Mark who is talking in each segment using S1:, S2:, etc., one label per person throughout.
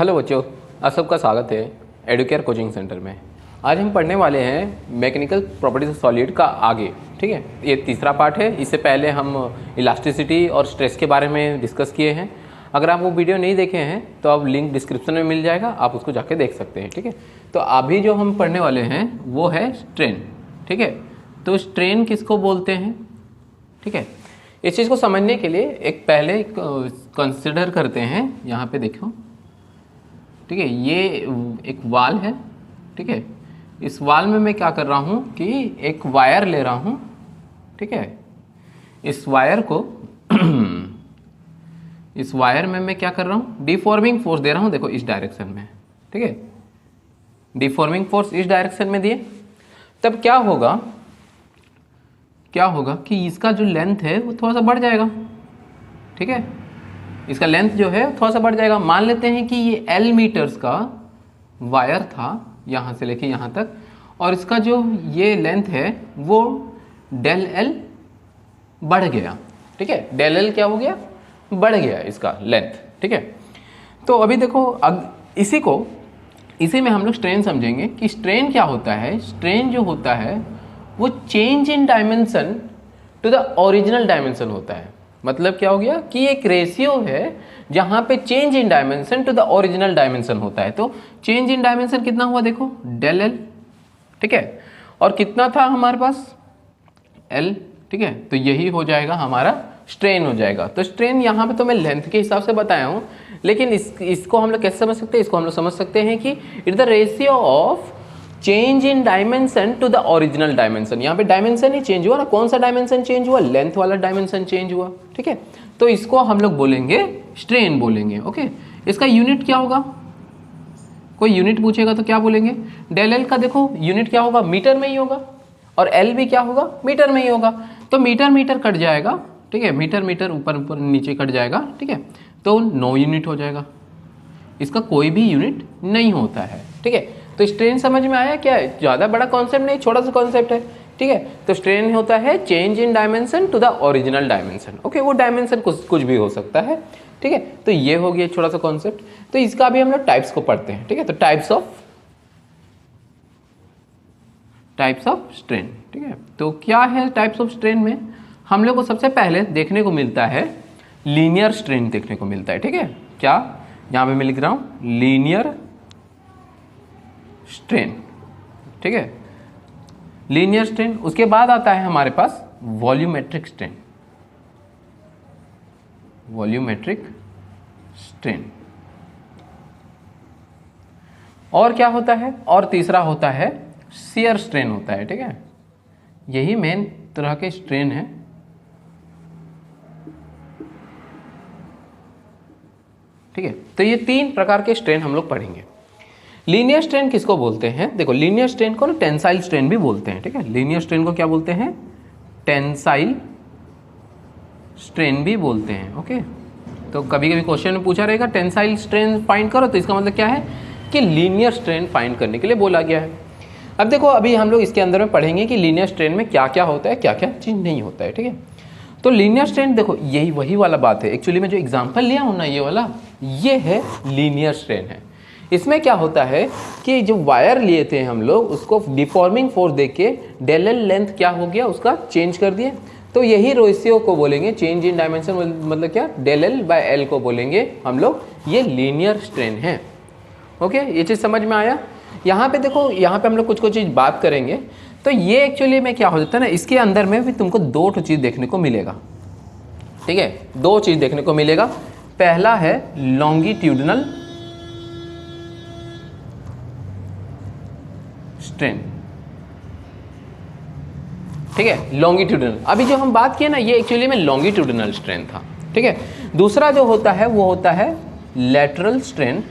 S1: Hello बच्चों, आप सबका स्वागत है एडुकेयर कोचिंग सेंटर में। आज हम पढ़ने वाले हैं मैकेनिकल प्रॉपर्टीज ऑफ सॉलिड का आगे। ठीक है, ये तीसरा पार्ट है। इससे पहले हम इलास्टिसिटी और स्ट्रेस के बारे में डिस्कस किए हैं। अगर आप वो वीडियो नहीं देखे हैं तो आप लिंक डिस्क्रिप्शन में मिल जाएगा, आप उसको जाके देख सकते हैं। ठीक है, तो अभी जो हम पढ़ने वाले हैं वो है स्ट्रेन। ठीक है, तो स्ट्रेन किसको बोलते हैं? ठीक है, इस चीज़ को समझने के लिए एक पहले कंसिडर करते हैं। यहाँ पे देखो, ठीक है, ये एक वाल है। ठीक है, इस वाल में मैं क्या कर रहा हूँ कि एक वायर ले रहा हूँ। ठीक है, इस वायर को इस वायर में मैं क्या कर रहा हूँ, डिफॉर्मिंग फोर्स दे रहा हूँ। देखो इस डायरेक्शन में। ठीक है, डिफॉर्मिंग फोर्स इस डायरेक्शन में दिए, तब क्या होगा कि इसका जो लेंथ है वो थोड़ा सा बढ़ जाएगा। ठीक है, इसका लेंथ जो है थोड़ा सा बढ़ जाएगा। मान लेते हैं कि ये L मीटर्स का वायर था यहाँ से लेके यहाँ तक, और इसका जो ये लेंथ है वो डेल L बढ़ गया। ठीक है, डेल L क्या हो गया, बढ़ गया इसका लेंथ। ठीक है, तो अभी देखो, अब इसी में हम लोग स्ट्रेन समझेंगे कि स्ट्रेन क्या होता है। स्ट्रेन जो होता है वो change in dimension to the original dimension होता है। मतलब क्या हो गया कि एक रेशियो है जहां पे change in dimension to the original dimension होता है। तो चेंज इन डायमेंशन कितना हुआ, देखो डेल L। ठीक है, और कितना था हमारे पास, L। ठीक है, तो यही हो जाएगा हमारा स्ट्रेन हो जाएगा। तो स्ट्रेन यहाँ पे तो मैं लेंथ के हिसाब से बताया हूँ, लेकिन इसको हम लोग कैसे समझ सकते हैं? इसको हम लोग समझ सकते हैं कि it the ratio of change in dimension to the original dimension. यहाँ पे डायमेंशन ही चेंज हुआ ना, कौन सा डायमेंशन चेंज हुआ, लेंथ वाला डायमेंशन चेंज हुआ। ठीक है, तो इसको हम लोग बोलेंगे स्ट्रेन बोलेंगे। ओके, इसका यूनिट क्या होगा? कोई यूनिट पूछेगा तो क्या बोलेंगे? डेल L का देखो यूनिट क्या होगा, मीटर में ही होगा, और L भी क्या होगा, मीटर में ही होगा। तो मीटर मीटर कट जाएगा। ठीक है, मीटर मीटर ऊपर ऊपर नीचे कट जाएगा। ठीक है, तो 9 यूनिट हो जाएगा। इसका कोई भी यूनिट नहीं होता है। ठीक है, तो स्ट्रेन समझ में आया? क्या है, ज़्यादा बड़ा कॉन्सेप्ट नहीं, छोटा सा कॉन्सेप्ट है। ठीक है, तो स्ट्रेन होता है change in dimension to the original dimension. Okay, वो डायमेंशन कुछ भी हो सकता है। ठीक है, तो ये हो गया छोटा सा कॉन्सेप्ट। तो इसका भी हम लोग टाइप्स को पढ़ते हैं। ठीक है, तो टाइप्स ऑफ स्ट्रेन। ठीक है, तो क्या है टाइप्स ऑफ स्ट्रेन में? हम लोग को सबसे पहले देखने को मिलता है लीनियर स्ट्रेन देखने को मिलता है। ठीक है, क्या यहाँ पे मैं लिख रहा हूँ, लीनियर स्ट्रेन। ठीक है, लीनियर स्ट्रेन। उसके बाद आता है हमारे पास वॉल्यूमेट्रिक स्ट्रेन। Volumetric strain. और क्या होता है? और तीसरा होता है शियर स्ट्रेन होता है। ठीक है, यही मेन तरह के स्ट्रेन है। ठीक है, तो ये 3 प्रकार के स्ट्रेन हम लोग पढ़ेंगे। लीनियर स्ट्रेन किसको बोलते हैं? देखो, लीनियर स्ट्रेन को ना टेंसाइल स्ट्रेन भी बोलते हैं। ठीक है, लीनियर स्ट्रेन को क्या बोलते हैं? टेंसाइल स्ट्रेन भी बोलते हैं। ओके, तो कभी कभी क्वेश्चन में पूछा रहेगा टेंसाइल स्ट्रेन फाइंड करो, तो इसका मतलब क्या है कि लीनियर स्ट्रेन फाइंड करने के लिए बोला गया है। अब देखो, अभी हम लोग इसके अंदर में पढ़ेंगे कि लीनियर स्ट्रेन में क्या क्या होता है, क्या क्या चीज़ नहीं होता है। ठीक है, तो लीनियर स्ट्रेन देखो, यही वही वाला बात है। एक्चुअली मैं जो एग्जाम्पल लिया हूँ ना, ये वाला, ये है लीनियर स्ट्रेन है। इसमें क्या होता है कि जो वायर लिए थे हम लोग, उसको डिफॉर्मिंग फोर्स देके डेल L लेंथ क्या हो गया, उसका चेंज कर दिए। तो यही रेशियो को बोलेंगे चेंज इन डायमेंशन, मतलब क्या, डेल L बाय L को बोलेंगे हम लोग, ये लीनियर स्ट्रेन है। ओके, ये चीज़ समझ में आया? यहाँ पे देखो, यहाँ पे हम लोग कुछ चीज़ बात करेंगे। तो ये एक्चुअली में क्या हो जाता है ना, इसके अंदर में भी तुमको 2 चीज़ देखने को मिलेगा। ठीक है, 2 चीज़ देखने को मिलेगा। पहला है लॉन्गिट्यूडनल स्ट्रेन। ठीक है, लॉन्गिट्यूडनल। अभी जो हम बात किए ना, ये एक्चुअली में लॉन्गिट्यूडनल स्ट्रेन था। ठीक है, दूसरा जो होता है वो होता है लैटरल स्ट्रेन।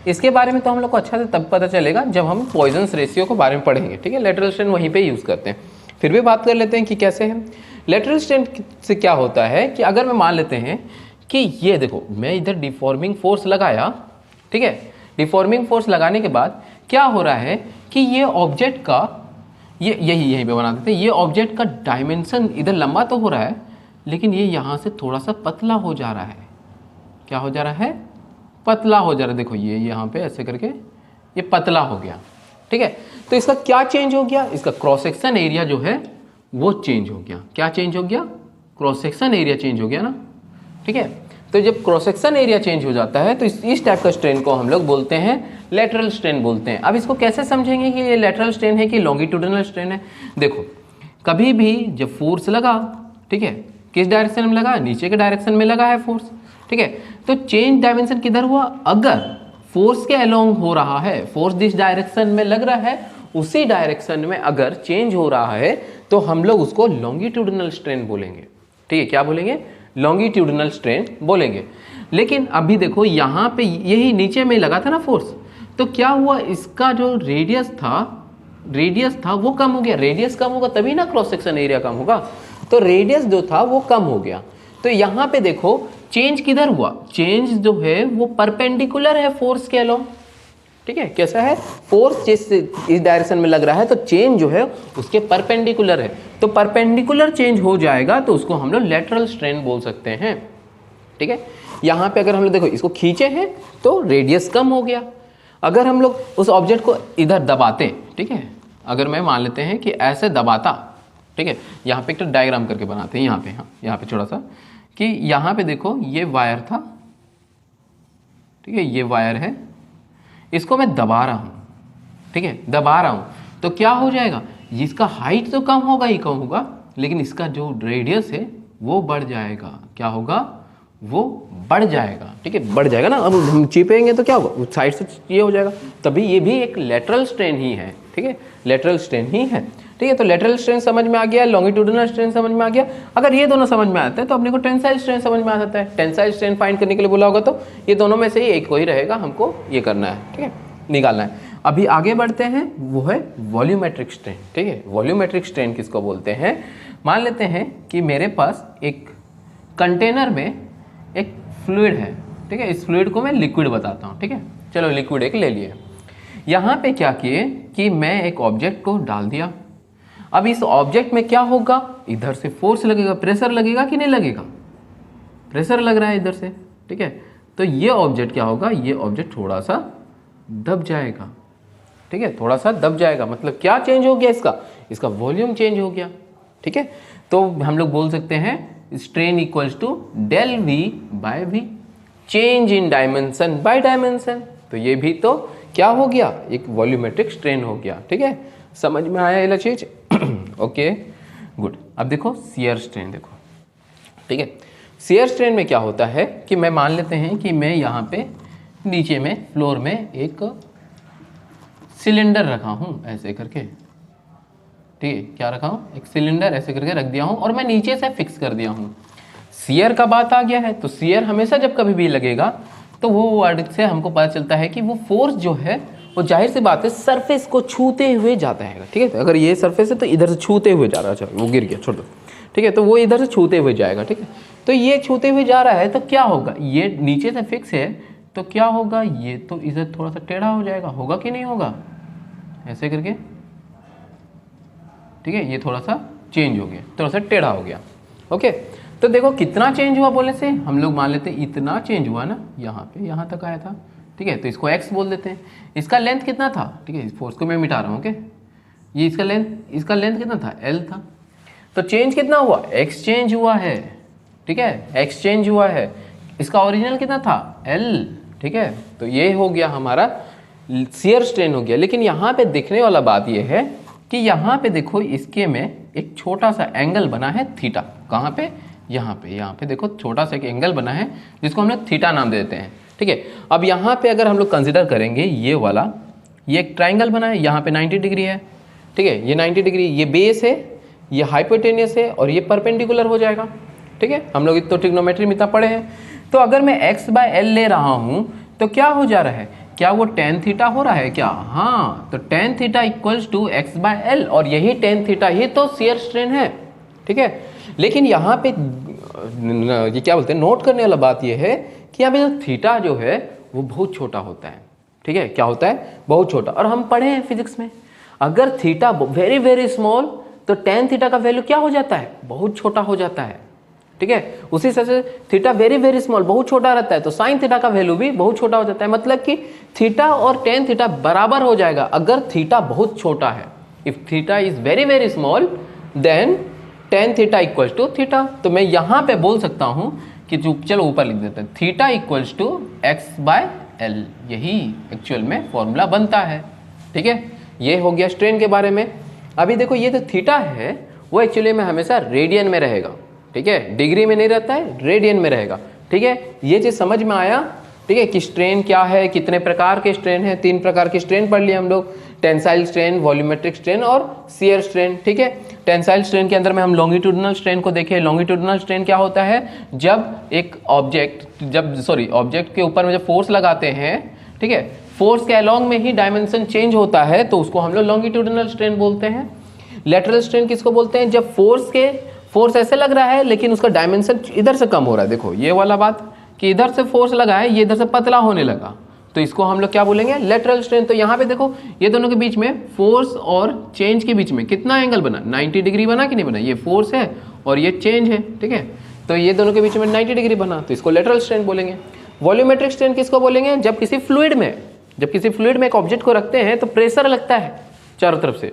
S1: इसके बारे में तो हम लोग को अच्छा से तब पता चलेगा जब हम पॉइजन्स रेशियो के बारे में पढ़ेंगे। ठीक है, लैटरल स्ट्रेन वहीं पे यूज़ करते हैं। फिर भी बात कर लेते हैं कि कैसे है। लैटरल स्ट्रेन से क्या होता है कि अगर मैं मान लेते हैं कि ये देखो, मैं इधर डिफॉर्मिंग फोर्स लगाया। ठीक है, डिफॉर्मिंग फोर्स लगाने के बाद क्या हो रहा है कि ये ऑब्जेक्ट का, ये यहीं पे बना देते हैं, ये ऑब्जेक्ट का डायमेंशन इधर लंबा तो हो रहा है, लेकिन ये यहाँ से थोड़ा सा पतला हो जा रहा है। क्या हो जा रहा है? पतला हो जा रहा है। देखो ये यहाँ पे ऐसे करके ये पतला हो गया, ठीक है। तो इसका क्या चेंज हो गया, इसका क्रॉस सेक्शन एरिया जो है वो चेंज हो गया। क्या चेंज हो गया, क्रॉस सेक्शन एरिया चेंज हो गया ना, ठीक है। तो जब क्रॉस सेक्शन एरिया चेंज हो जाता है तो इस टाइप का स्ट्रेन को हम लोग बोलते हैं लेटरल स्ट्रेन बोलते हैं। अब इसको कैसे समझेंगे कि ये लेटरल स्ट्रेन है कि लॉन्गिट्यूडिनल स्ट्रेन है। देखो कभी भी जब फोर्स लगा, ठीक है, किस डायरेक्शन में लगा, नीचे के डायरेक्शन में लगा है फोर्स, ठीक है। तो चेंज डायमेंशन किधर हुआ, अगर फोर्स के अलोंग हो रहा है, फोर्स जिस डायरेक्शन में लग रहा है उसी डायरेक्शन में अगर चेंज हो रहा है तो हम लोग उसको लॉन्गिट्यूडिनल स्ट्रेन बोलेंगे, ठीक है। क्या बोलेंगे, लॉन्गिट्यूडिनल स्ट्रेन बोलेंगे। लेकिन अभी देखो यहाँ पे यही नीचे में लगा था ना फोर्स, तो क्या हुआ, इसका जो रेडियस था वो कम हो गया। रेडियस कम होगा तभी ना क्रॉस सेक्शन एरिया कम होगा, तो रेडियस जो था वो कम हो गया। तो यहाँ पे देखो चेंज किधर हुआ, चेंज जो है वो परपेंडिकुलर है फोर्स के अलोंग, ठीक है। कैसा है, फोर्स जिस इस डायरेक्शन में लग रहा है तो चेंज जो है उसके परपेंडिकुलर है, तो परपेंडिकुलर चेंज हो जाएगा तो उसको हम लोग लेटरल स्ट्रेन बोल सकते हैं, ठीक है। यहाँ पे अगर हम लोग देखो इसको खींचे हैं तो रेडियस कम हो गया। अगर हम लोग उस ऑब्जेक्ट को इधर दबाते, ठीक है, अगर मैं मान लेते हैं कि ऐसे दबाता, ठीक है, यहाँ पे एक तो डायग्राम करके बनाते हैं यहाँ पे, हाँ यहाँ पे छोटा सा, कि यहाँ पे देखो ये वायर था, ठीक है, ये वायर है, इसको मैं दबा रहा हूँ, ठीक है, दबा रहा हूँ, तो क्या हो जाएगा, इसका हाइट तो कम होगा ही कम होगा, लेकिन इसका जो रेडियस है वो बढ़ जाएगा। क्या होगा, वो बढ़ जाएगा, ठीक है, बढ़ जाएगा ना। अब हम चिपेंगे तो क्या होगा, साइड से ये हो जाएगा, तभी ये भी एक लेटरल स्ट्रेन ही है, ठीक है, लेटरल स्ट्रेन ही है, ठीक है। तो लेटरल स्ट्रेन समझ में आ गया, लॉन्गिट्यूडिनल स्ट्रेन समझ में आ गया। अगर ये दोनों समझ में आते हैं तो अपने को टेंसाइल स्ट्रेन समझ में आ जाता है। टेंसाइल स्ट्रेन फाइंड करने के लिए बोला होगा तो ये दोनों में से ही एक को ही रहेगा, हमको ये करना है, ठीक है, निकालना है। अभी आगे बढ़ते हैं, वो है वॉल्यूमेट्रिक स्ट्रेन, ठीक है। वॉल्यूमेट्रिक स्ट्रेन किसको बोलते हैं, मान लेते हैं कि मेरे पास एक कंटेनर में एक फ्लूइड है, ठीक है, इस फ्लूइड को मैं लिक्विड बताता हूँ, ठीक है। चलो लिक्विड एक ले लिए। यहाँ पे क्या किए कि मैं एक ऑब्जेक्ट को डाल दिया। अब इस ऑब्जेक्ट में क्या होगा, इधर से फोर्स लगेगा, प्रेशर लगेगा कि नहीं लगेगा, प्रेशर लग रहा है इधर से, ठीक है। तो ये ऑब्जेक्ट क्या होगा, ये ऑब्जेक्ट थोड़ा सा दब जाएगा, ठीक है, थोड़ा सा दब जाएगा। मतलब क्या चेंज हो गया, इसका वॉल्यूम चेंज हो गया, ठीक है। तो हम लोग बोल सकते हैं strain equals to del v by v, change in dimension by dimension. तो ये भी तो क्या हो गया, एक वॉल्यूमेट्रिक स्ट्रेन हो गया, ठीक है। समझ में आया ये चीज ओके गुड। अब देखो शियर स्ट्रेन देखो, ठीक है। शियर स्ट्रेन में क्या होता है कि मैं मान लेते हैं कि मैं यहाँ पे नीचे में फ्लोर में एक सिलेंडर रखा हूँ ऐसे करके, ठीक है, क्या रखा हूँ, एक सिलेंडर ऐसे करके रख दिया हूँ और मैं नीचे से फिक्स कर दिया हूँ। शियर का बात आ गया है, तो शियर हमेशा जब कभी भी लगेगा तो वो वर्ड से हमको पता चलता है कि वो फोर्स जो है वो जाहिर सी बात है सरफेस को छूते हुए जाता है, ठीक है। तो अगर ये सरफेस है तो इधर से छूते हुए जा रहा है, वो गिर गया छोड़ दो, ठीक है, तो वो इधर से छूते हुए जाएगा, ठीक है। तो ये छूते हुए जा रहा है तो क्या होगा, ये नीचे से फिक्स है तो क्या होगा, ये तो इधर थोड़ा सा टेढ़ा हो जाएगा, होगा कि नहीं होगा, ऐसे करके, ठीक है, ये थोड़ा सा चेंज हो गया, थोड़ा सा टेढ़ा हो गया, ओके। तो देखो कितना चेंज हुआ बोले से, हम लोग मान लेते हैं इतना चेंज हुआ ना, यहाँ पे यहाँ तक आया था, ठीक है, तो इसको x बोल देते हैं। इसका लेंथ कितना था, ठीक है, इस फोर्स को मैं मिटा रहा हूँ, ओके। ये इसका लेंथ कितना था, l था। तो चेंज कितना हुआ, x चेंज हुआ है, ठीक है, x चेंज हुआ है। इसका ओरिजिनल कितना था, l, ठीक है। तो ये हो गया हमारा शियर स्ट्रेन हो गया। लेकिन यहाँ पे देखने वाला बात ये है कि यहाँ पे देखो इसके में एक छोटा सा एंगल बना है थीटा, कहाँ पे, यहाँ पे देखो छोटा सा एक एंगल बना है जिसको हम लोग थीटा नाम दे देते हैं, ठीक है। अब यहाँ पे अगर हम लोग कंसिडर करेंगे ये वाला, ये एक ट्राइंगल बना है, यहाँ पे 90 डिग्री है, ठीक है, ये 90 डिग्री, ये बेस है, ये हाइपोटेनियस है और ये परपेंडिकुलर हो जाएगा, ठीक है। हम लोग तो ट्रिग्नोमेट्री में इतना पढ़े हैं। तो अगर मैं x बाय एल ले रहा हूँ तो क्या हो जा रहा है, क्या वो tan थीटा हो रहा है क्या, हाँ, तो tan theta equals to x by L, और यही tan थीटा ही तो शियर स्ट्रेन है, ठीक है। लेकिन यहाँ पे ये क्या बोलते हैं, नोट करने वाला बात ये है कि यहाँ पे जो थीटा जो है वो बहुत छोटा होता है, ठीक है, क्या होता है, बहुत छोटा। और हम पढ़े हैं फिजिक्स में, अगर थीटा वेरी वेरी स्मॉल तो tan थीटा का वैल्यू क्या हो जाता है, बहुत छोटा हो जाता है, ठीक है। उसी से थीटा वेरी वेरी स्मॉल, बहुत छोटा रहता है, तो साइन थीटा का वैल्यू भी बहुत छोटा हो जाता है। मतलब कि थीटा और टेन थीटा बराबर हो जाएगा अगर थीटा बहुत छोटा है। If theta is very very small then tan theta equals to theta. तो मैं यहां पे बोल सकता हूं कि जो, चलो ऊपर लिख देते हैं, theta equals to x by L. यही एक्चुअल में फॉर्मूला बनता है। ठीक है, ये हो गया स्ट्रेन के बारे में। अभी देखो ये जो थीटा है वो एक्चुअली में हमेशा रेडियन में रहेगा। ठीक है, डिग्री में नहीं रहता है, रेडियन में रहेगा। ठीक है, ये चीज समझ में आया। ठीक है, कि स्ट्रेन क्या है, कितने प्रकार के स्ट्रेन है। 3 प्रकार के स्ट्रेन पढ़ लिए हम लोग, टेंसाइल स्ट्रेन, वॉल्यूमेट्रिक स्ट्रेन और शियर स्ट्रेन। ठीक है, टेंसाइल स्ट्रेन के अंदर में हम लॉन्गिट्यूडिनल स्ट्रेन को देखें। लॉन्गिट्यूडिनल स्ट्रेन क्या होता है, जब एक ऑब्जेक्ट के ऊपर में जब फोर्स लगाते हैं, ठीक है, फोर्स के अलोंग में ही डायमेंशन चेंज होता है, तो उसको हम लोग लॉन्गिट्यूडिनल स्ट्रेन बोलते हैं। लेटरल स्ट्रेन किसको बोलते हैं, जब फोर्स ऐसे लग रहा है लेकिन उसका डायमेंशन इधर से कम हो रहा है। देखो ये वाला बात कि इधर से फोर्स लगा है, ये इधर से पतला होने लगा, तो इसको हम लोग क्या बोलेंगे, लेटरल स्ट्रेन। तो यहाँ पे देखो ये दोनों के बीच में, फोर्स और चेंज के बीच में कितना एंगल बना, 90 डिग्री बना कि नहीं बना। ये फोर्स है और ये चेंज है। ठीक है, तो ये दोनों के बीच में 90 डिग्री बना, तो इसको लेटरल स्ट्रेन बोलेंगे। वॉल्यूमेट्रिक स्ट्रेन किसको बोलेंगे, जब किसी फ्लूइड में एक ऑब्जेक्ट को रखते हैं तो प्रेशर लगता है चारों तरफ से,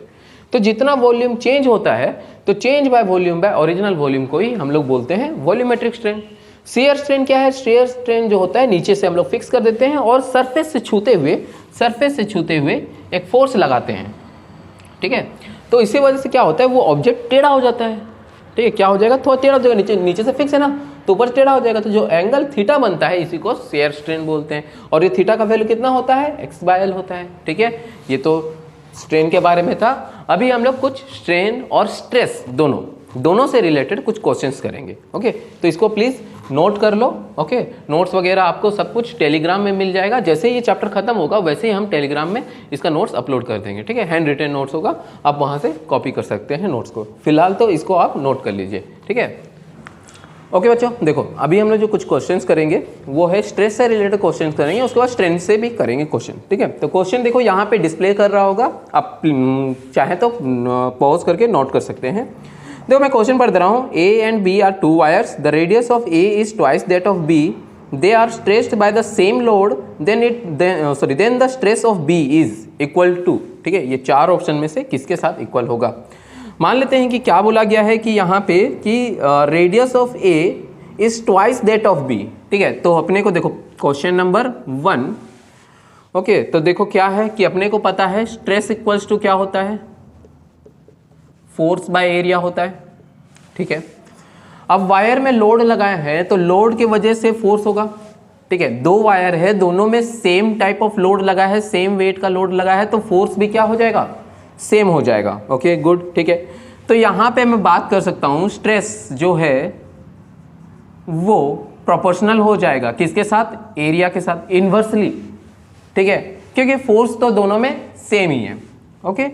S1: तो जितना वॉल्यूम चेंज होता है, तो change by volume by original volume को ही हम लोग बोलते हैं वॉल्यूमेट्रिक स्ट्रेन। शियर स्ट्रेन क्या है, शियर स्ट्रेन जो होता है नीचे से हम लोग फिक्स कर देते हैं और सरफेस से छूते हुए एक फोर्स लगाते हैं। ठीक है, तो इसी वजह से क्या होता है, वो ऑब्जेक्ट टेढ़ा हो जाता है। ठीक है, क्या हो जाएगा, थोड़ा टेढ़ा हो जाएगा, नीचे से फिक्स है ना, तो ऊपर टेढ़ा हो जाएगा, तो जो एंगल थीटा बनता है इसी को शियर स्ट्रेन बोलते हैं। और ये थीटा का वैल्यू कितना होता है, एक्स बाय एल होता है। ठीक है, ये तो स्ट्रेन के बारे में था। अभी हम लोग कुछ स्ट्रेन और स्ट्रेस दोनों से रिलेटेड कुछ क्वेश्चंस करेंगे। ओके, तो इसको प्लीज नोट कर लो। ओके, नोट्स वगैरह आपको सब कुछ टेलीग्राम में मिल जाएगा। जैसे ही ये चैप्टर खत्म होगा वैसे ही हम टेलीग्राम में इसका नोट्स अपलोड कर देंगे। ठीक है, हैंड रिटन नोट्स होगा, आप वहां से कॉपी कर सकते हैं नोट्स को। फिलहाल तो इसको आप नोट कर लीजिए। ठीक है, ओके बच्चों, देखो अभी हम लोग जो कुछ क्वेश्चंस करेंगे वो है स्ट्रेस से रिलेटेड क्वेश्चंस करेंगे, उसके बाद स्ट्रेन से भी करेंगे क्वेश्चन। ठीक है, तो क्वेश्चन देखो यहाँ पे डिस्प्ले कर रहा होगा, आप चाहे तो पॉज करके नोट कर सकते हैं। देखो मैं क्वेश्चन पढ़ रहा हूँ, A and B are 2 wires, the radius of A is twice that of B, they are stressed by the same load, then the stress of B is equal to. ठीक है, ये 4 ऑप्शन में से किसके साथ इक्वल होगा। मान लेते हैं कि क्या बोला गया है कि यहाँ पे कि radius of A is twice that of B. ठीक है, तो अपने को देखो क्वेश्चन नंबर 1। ओके, तो देखो क्या है कि अपने को पता है स्ट्रेस इक्वल्स टू क्या होता है, फोर्स बाय एरिया होता है। ठीक है, अब वायर में लोड लगाया है तो लोड की वजह से फोर्स होगा। ठीक है, 2 वायर है, दोनों में सेम टाइप ऑफ लोड लगा है, सेम वेट का लोड लगा है, तो फोर्स भी क्या हो जाएगा, सेम हो जाएगा। Okay good. ठीक है, तो यहां पे मैं बात कर सकता हूं स्ट्रेस जो है वो प्रोपोर्शनल हो जाएगा किसके साथ, एरिया के साथ, इनवर्सली। ठीक है, क्योंकि फोर्स तो दोनों में सेम ही है। ओके,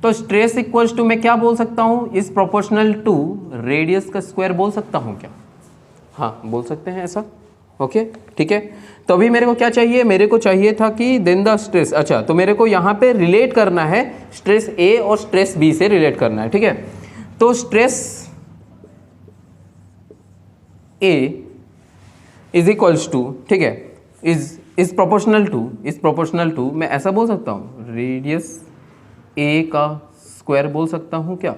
S1: तो स्ट्रेस इक्वल्स टू मैं क्या बोल सकता हूं, इज प्रोपोर्शनल टू रेडियस का स्क्वायर बोल सकता हूं क्या, हाँ बोल सकते हैं ऐसा। ओके ठीक है, तो अभी मेरे को क्या चाहिए, मेरे को चाहिए था कि देन द स्ट्रेस, अच्छा तो मेरे को यहाँ पे रिलेट करना है स्ट्रेस ए और स्ट्रेस बी से रिलेट करना है। ठीक है, तो stress A is equals to, ठीक है, इज प्रोपोर्शनल टू मैं ऐसा बोल सकता हूँ, रेडियस ए का स्क्वायर बोल सकता हूँ क्या,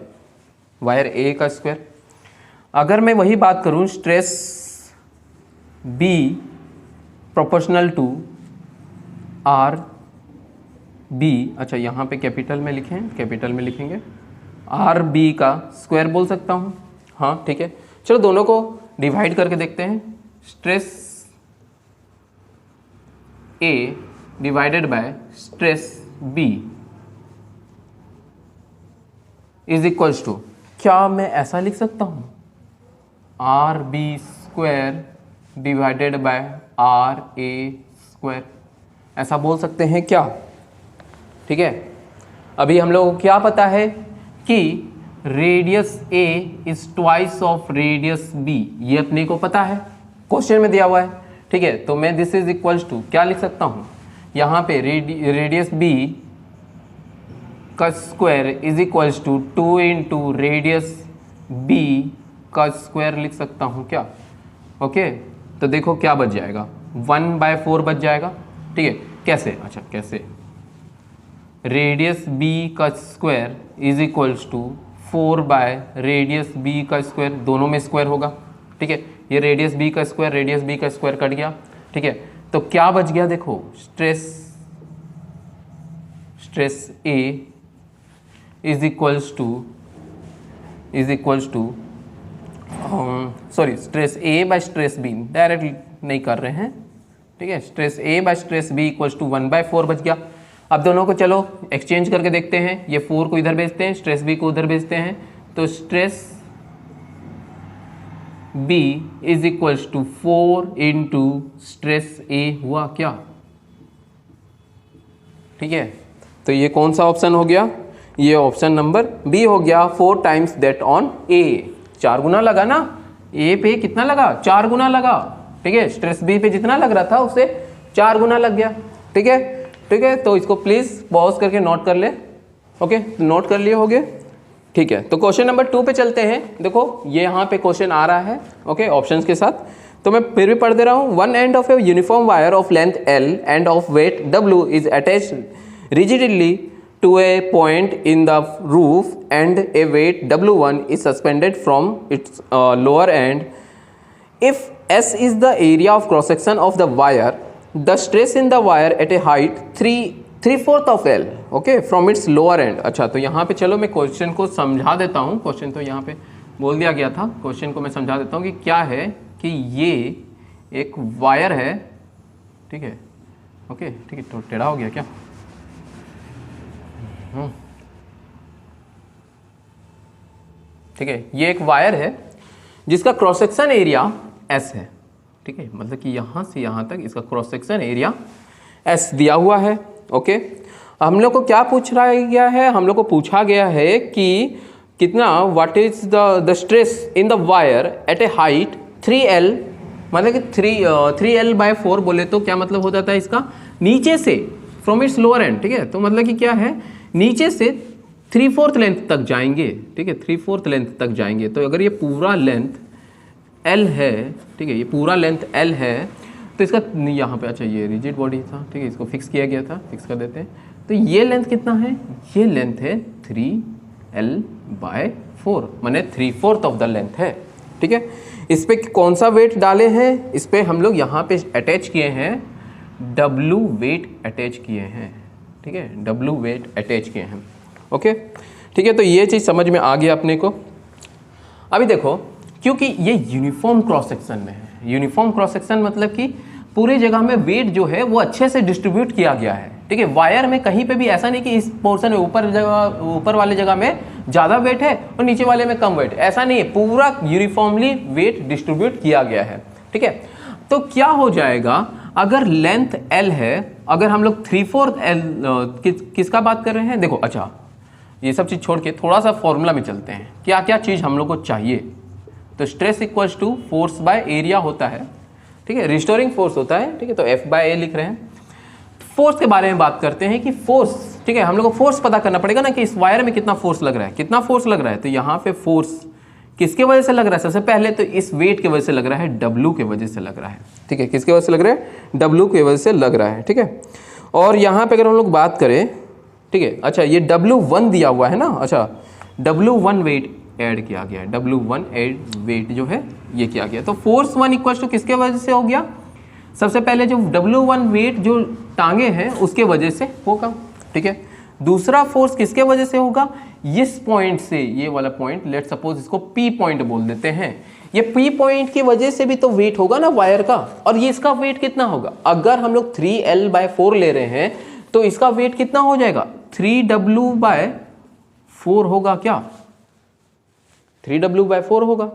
S1: वायर ए का स्क्वायर। अगर मैं वही बात करूँ stress B proportional to R B, अच्छा यहाँ पे कैपिटल में लिखेंगे आर बी का स्क्वायर बोल सकता हूँ। हाँ ठीक है, चलो दोनों को डिवाइड करके देखते हैं। Stress A divided by stress B is equals to, क्या मैं ऐसा लिख सकता हूँ, R B square divided by R A square, ऐसा बोल सकते हैं क्या। ठीक है, अभी हम लोगों को क्या पता है कि radius A is twice of radius B, ये अपने को पता है, क्वेश्चन में दिया हुआ है। ठीक है, तो मैं दिस इज इक्वल्स टू क्या लिख सकता हूं, यहाँ पे रेडियस बी का square is equals to 2 into radius B का स्क्वायर लिख सकता हूँ क्या? ओके, तो देखो क्या बच जाएगा, 1/4 बच जाएगा। ठीक है, कैसे? अच्छा कैसे, रेडियस बी का square is equals to 4 by radius B का स्क्वायर, दोनों में स्क्वायर होगा। ठीक है, ये रेडियस बी का स्क्वायर, रेडियस बी का स्क्वायर कट गया। ठीक है, तो क्या बच गया देखो, stress A is equals to sorry, stress A by stress B direct नहीं कर रहे हैं। ठीक है, stress A by stress B equals to 1/4 बच गया। अब दोनों को चलो एक्सचेंज करके देखते हैं, ये 4 को इधर भेजते हैं, स्ट्रेस बी को उधर भेजते हैं, तो stress B is equals to 4 into stress A हुआ क्या? ठीक है, तो ये कौन सा ऑप्शन हो गया? ये ऑप्शन नंबर बी हो गया, 4 टाइम्स दैट ऑन ए। 4 गुना लगा ना, ए पे कितना लगा? 4 गुना लगा। ठीक है, स्ट्रेस बी पे जितना लग रहा था उससे 4 गुना लग गया। ठीक है, ठीक है, तो इसको प्लीज पॉज करके नोट कर ले। ओके, नोट कर लिए होगे। ठीक है, तो क्वेश्चन नंबर 2 पे चलते हैं। देखो ये यहाँ पे क्वेश्चन आ रहा है, ओके, ऑप्शंस के साथ, तो मैं फिर भी पढ़ दे रहा हूँ। One end of a uniform wire of length L end of weight W is attached rigidly to a point in the roof and a weight W1 is suspended from its lower end. If S is the area of cross section of the wire, the stress in the wire at a height 3/4 of L, okay, from its lower end. अच्छा, तो यहाँ पे चलो मैं question को समझा देता हूँ। क्वेश्चन तो यहाँ पे बोल दिया गया था, क्वेश्चन को मैं समझा देता हूँ कि क्या है कि ये एक वायर है। ठीक है, ओके, ठीक है, तो टेढ़ा हो गया क्या? ठीक है, ये एक वायर है जिसका क्रॉस सेक्शन एरिया S है। ठीक है, मतलब कि यहाँ से यहाँ तक इसका क्रॉस सेक्शन एरिया S दिया हुआ है। ओके, हम लोग को क्या पूछ रहा गया है? हम लोग को पूछा गया है कि कितना, what is the stress in the wire eight A height 3L, मतलब कि 3L/4 बोले तो क्या मतलब हो जाता है इसका? नीचे से, फ्रॉम इट्स लोअर एंड। ठीक है, तो मतलब कि क्या है, नीचे से 3/4 लेंथ तक जाएंगे। ठीक है, 3/4 लेंथ तक जाएंगे। तो अगर ये पूरा लेंथ L है, ठीक है, ये पूरा लेंथ L है, तो इसका यहाँ पे, अच्छा ये रिजिड बॉडी था, ठीक है, इसको फिक्स किया गया था, फिक्स कर देते हैं। तो ये लेंथ कितना है? ये लेंथ है 3L/4, माने 3/4 ऑफ द लेंथ है। ठीक है, इस पे कौन सा वेट डाले हैं? इस पे हम लोग यहाँ पे अटैच किए हैं W वेट अटैच किए हैं। ठीक है, W वेट अटैच किए हैं। ओके, ठीक है, तो ये चीज़ समझ में आ गया अपने को। अभी देखो, क्योंकि ये यूनिफॉर्म क्रॉस सेक्शन में है, यूनिफॉर्म क्रॉस सेक्शन मतलब कि पूरे जगह में वेट जो है वो अच्छे से डिस्ट्रीब्यूट किया गया है। ठीक है, वायर में कहीं पे भी ऐसा नहीं कि इस पोर्शन में ऊपर वाले जगह में ज़्यादा वेट है और नीचे वाले में कम वेट, ऐसा नहीं है, पूरा यूनिफॉर्मली वेट डिस्ट्रीब्यूट किया गया है। ठीक है, तो क्या हो जाएगा अगर लेंथ L है, अगर हम लोग 3/4 L किसका बात कर रहे हैं? देखो, अच्छा ये सब चीज़ छोड़ के थोड़ा सा फॉर्मूला में चलते हैं, क्या क्या चीज़ हम लोग को चाहिए। तो stress equals to force by area होता है। ठीक है, रिस्टोरिंग फोर्स होता है। ठीक है, तो F/A लिख रहे हैं। फोर्स के बारे में बात करते हैं कि फोर्स, ठीक है, हम लोग को फोर्स पता करना पड़ेगा ना कि इस वायर में कितना फोर्स लग रहा है, कितना फोर्स लग रहा है। तो यहाँ पे फोर्स किसके वजह से लग रहा है? सबसे पहले तो इस वेट की वजह से लग रहा है, W के वजह से लग रहा है। ठीक है, किसके वजह से लग रहा है? W की वजह से लग रहा है। ठीक है, और यहाँ पे अगर हम लोग बात करें, ठीक है, अच्छा ये W1 दिया हुआ है ना, अच्छा W1 वेट ऐड किया गया है, W1 ऐड वेट जो है ये किया गया। तो फोर्स 1 इक्वल टू किसके वजह से हो गया? सबसे पहले जो W1 वेट जो टांगे हैं उसके वजह से होगा। ठीक है, दूसरा फोर्स किसके वजह से होगा? इस पॉइंट से, ये वाला पॉइंट, लेट सपोज इसको P पॉइंट बोल देते हैं, ये P पॉइंट की वजह से भी तो वेट होगा ना वायर का, और ये इसका वेट कितना होगा? अगर हम लोग 3L/4 ले रहे हैं तो इसका वेट कितना हो जाएगा? 3W/4 होगा क्या? 3W/4 होगा,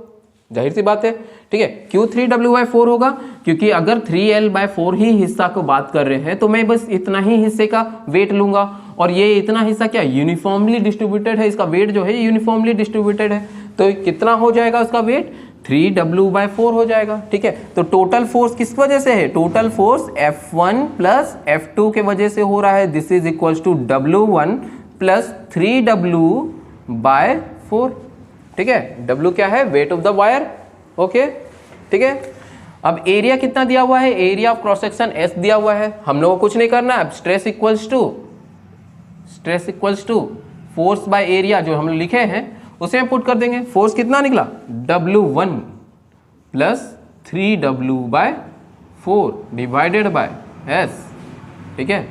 S1: जाहिर सी बात है। ठीक है, क्यों 3W/4 होगा? क्योंकि अगर 3L/4 ही हिस्सा को बात कर रहे हैं तो मैं बस इतना ही हिस्से का वेट लूंगा, और ये इतना हिस्सा क्या यूनिफॉर्मली डिस्ट्रीब्यूटेड है, इसका वेट जो है यूनिफॉर्मली डिस्ट्रीब्यूटेड है। तो कितना हो जाएगा उसका वेट? 3W/4 हो जाएगा। ठीक है, तो टोटल फोर्स किस वजह से है? Total force F1 plus F2 के वजह से हो रहा है। This is equals to W1 plus 3W/4। ठीक है, W क्या है, weight of the wire, okay, ठीक है। अब एरिया कितना दिया हुआ है, area of cross section S दिया हुआ है, हम लोगों को कुछ नहीं करना है। अब stress equals to force by area जो हम लोग लिखे हैं उसे हम पुट कर देंगे। फोर्स कितना निकला, W1 plus 3W/4 divided by S, ठीक है।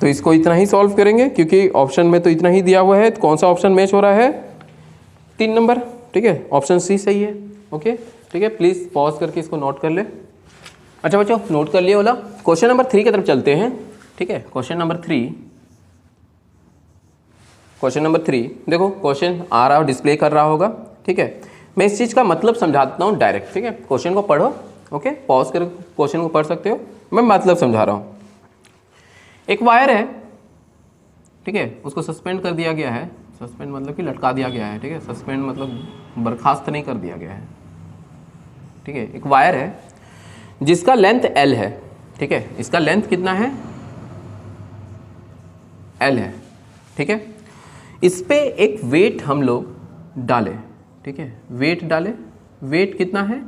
S1: तो इसको इतना ही सॉल्व करेंगे क्योंकि ऑप्शन में तो इतना ही दिया हुआ है। तो कौन सा ऑप्शन मैच हो रहा है, 3 नंबर, ठीक है, ऑप्शन सी सही है, ओके, ठीक है। प्लीज पॉज करके इसको नोट कर ले। अच्छा बच्चों, नोट कर लिए बोला। क्वेश्चन नंबर 3 की तरफ चलते हैं, ठीक है। क्वेश्चन नंबर 3 देखो, क्वेश्चन आ रहा हो, डिस्प्ले कर रहा होगा, ठीक है। मैं इस चीज़ का मतलब समझाता हूँ डायरेक्ट, ठीक है। क्वेश्चन को पढ़ो, ओके, पॉज कर क्वेश्चन को पढ़ सकते हो, मैं मतलब समझा रहा हूँ। एक वायर है, ठीक है, उसको सस्पेंड कर दिया गया है। सस्पेंड मतलब कि लटका दिया गया है, ठीक है। सस्पेंड मतलब बर्खास्त नहीं कर दिया गया है, ठीक है। एक वायर है जिसका लेंथ L है, ठीक है। इसका लेंथ कितना है, L है, ठीक है। इस पे एक वेट हम लोग डाले, ठीक है, वेट डाले। वेट कितना है,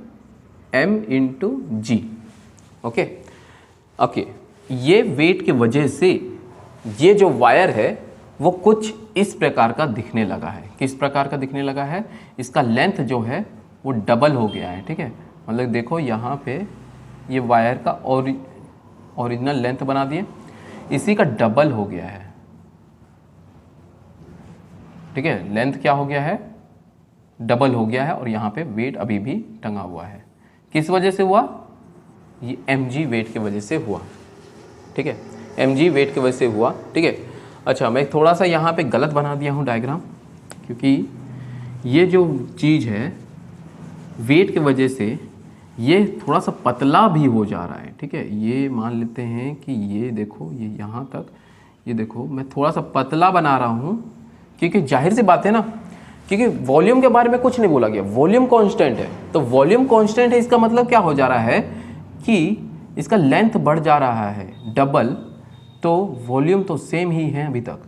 S1: M/G, ओके। ये वेट की वजह से ये जो वायर है वो कुछ इस प्रकार का दिखने लगा है। किस प्रकार का दिखने लगा है, इसका लेंथ जो है वो डबल हो गया है, ठीक है। मतलब देखो यहाँ पे ये वायर का ओरिजिनल लेंथ बना दिए, इसी का डबल हो गया है, ठीक है। लेंथ क्या हो गया है, डबल हो गया है। और यहाँ पे वेट अभी भी टंगा हुआ है। किस वजह से हुआ, ये mg वेट की वजह से हुआ, ठीक है, mg वेट की वजह से हुआ, ठीक है। अच्छा, मैं थोड़ा सा यहाँ पे गलत बना दिया हूँ डायग्राम, क्योंकि ये जो चीज़ है वेट की वजह से ये थोड़ा सा पतला भी हो जा रहा है, ठीक है। ये मान लेते हैं कि ये देखो, ये यहाँ तक, ये देखो मैं थोड़ा सा पतला बना रहा हूँ, क्योंकि जाहिर सी बात है ना, क्योंकि वॉल्यूम के बारे में कुछ नहीं बोला गया, वॉल्यूम कांस्टेंट है। तो वॉल्यूम कांस्टेंट है, इसका मतलब क्या हो जा रहा है कि इसका लेंथ बढ़ जा रहा है डबल, तो वॉल्यूम तो सेम ही है अभी तक,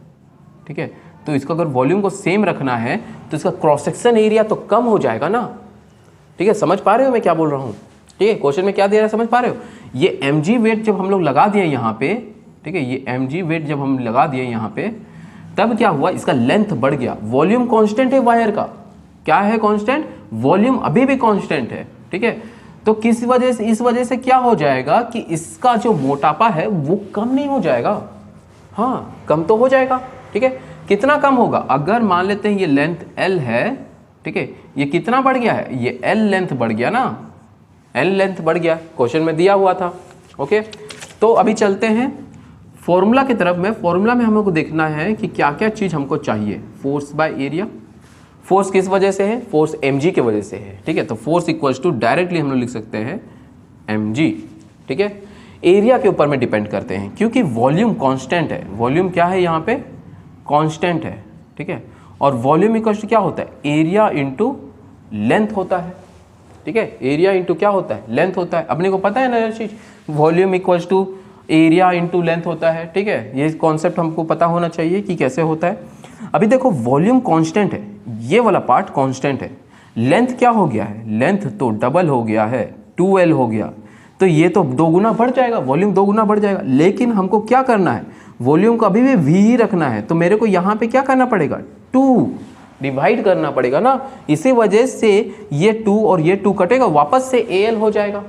S1: ठीक है। तो इसका अगर वॉल्यूम को सेम रखना है तो इसका क्रॉस सेक्शन एरिया तो कम हो जाएगा ना, ठीक है। समझ पा रहे हो मैं क्या बोल रहा हूँ, ठीक है। क्वेश्चन में क्या दे रहा है, समझ पा रहे हो। ये mg वेट जब हम लोग लगा दिए यहाँ पे, ठीक है, ये mg वेट जब हम लगा दिए यहाँ पे, तब क्या हुआ, इसका लेंथ बढ़ गया। वॉल्यूम कांस्टेंट है वायर का, क्या है कांस्टेंट, वॉल्यूम अभी भी कांस्टेंट है, ठीक है। तो किस वजह से, इस वजह से क्या हो जाएगा कि इसका जो मोटापा है वो कम नहीं हो जाएगा, हाँ कम तो हो जाएगा, ठीक है। कितना कम होगा, अगर मान लेते हैं ये लेंथ L है, ठीक है, ये कितना बढ़ गया है, ये L लेंथ बढ़ गया ना, L लेंथ बढ़ गया, क्वेश्चन में दिया हुआ था, ओके। तो अभी चलते हैं फॉर्मूला की तरफ में। फॉर्मूला में हमको देखना है कि क्या क्या चीज़ हमको चाहिए। फोर्स बाय एरिया, फोर्स किस वजह से है, फोर्स mg की वजह से है, ठीक है। तो फोर्स इक्वल्स टू डायरेक्टली हम लोग लिख सकते हैं mg, ठीक है। एरिया के ऊपर में डिपेंड करते हैं क्योंकि वॉल्यूम कांस्टेंट है, वॉल्यूम क्या है यहाँ पे, कांस्टेंट है, ठीक है। और वॉल्यूम इक्वल्स टू क्या होता है, एरिया इंटू लेंथ होता है, ठीक है। एरिया इंटू क्या होता है, लेंथ होता है। अपने को पता है ना ये चीज, volume equals to area into length होता है, ठीक है। ये कॉन्सेप्ट हमको पता होना चाहिए कि कैसे होता है। अभी देखो वॉल्यूम कांस्टेंट है, ये वाला पार्ट कांस्टेंट है, लेंथ क्या हो गया है, लेंथ तो डबल हो गया है, 2L हो गया, तो ये तो 2 गुना बढ़ जाएगा, वॉल्यूम 2 गुना बढ़ जाएगा। लेकिन हमको क्या करना है, वॉल्यूम को अभी भी v ही रखना है, तो मेरे को यहाँ पे क्या करना पड़ेगा, 2 डिवाइड करना पड़ेगा ना। इसी वजह से ये 2 और ये 2 कटेगा, वापस से AL हो जाएगा,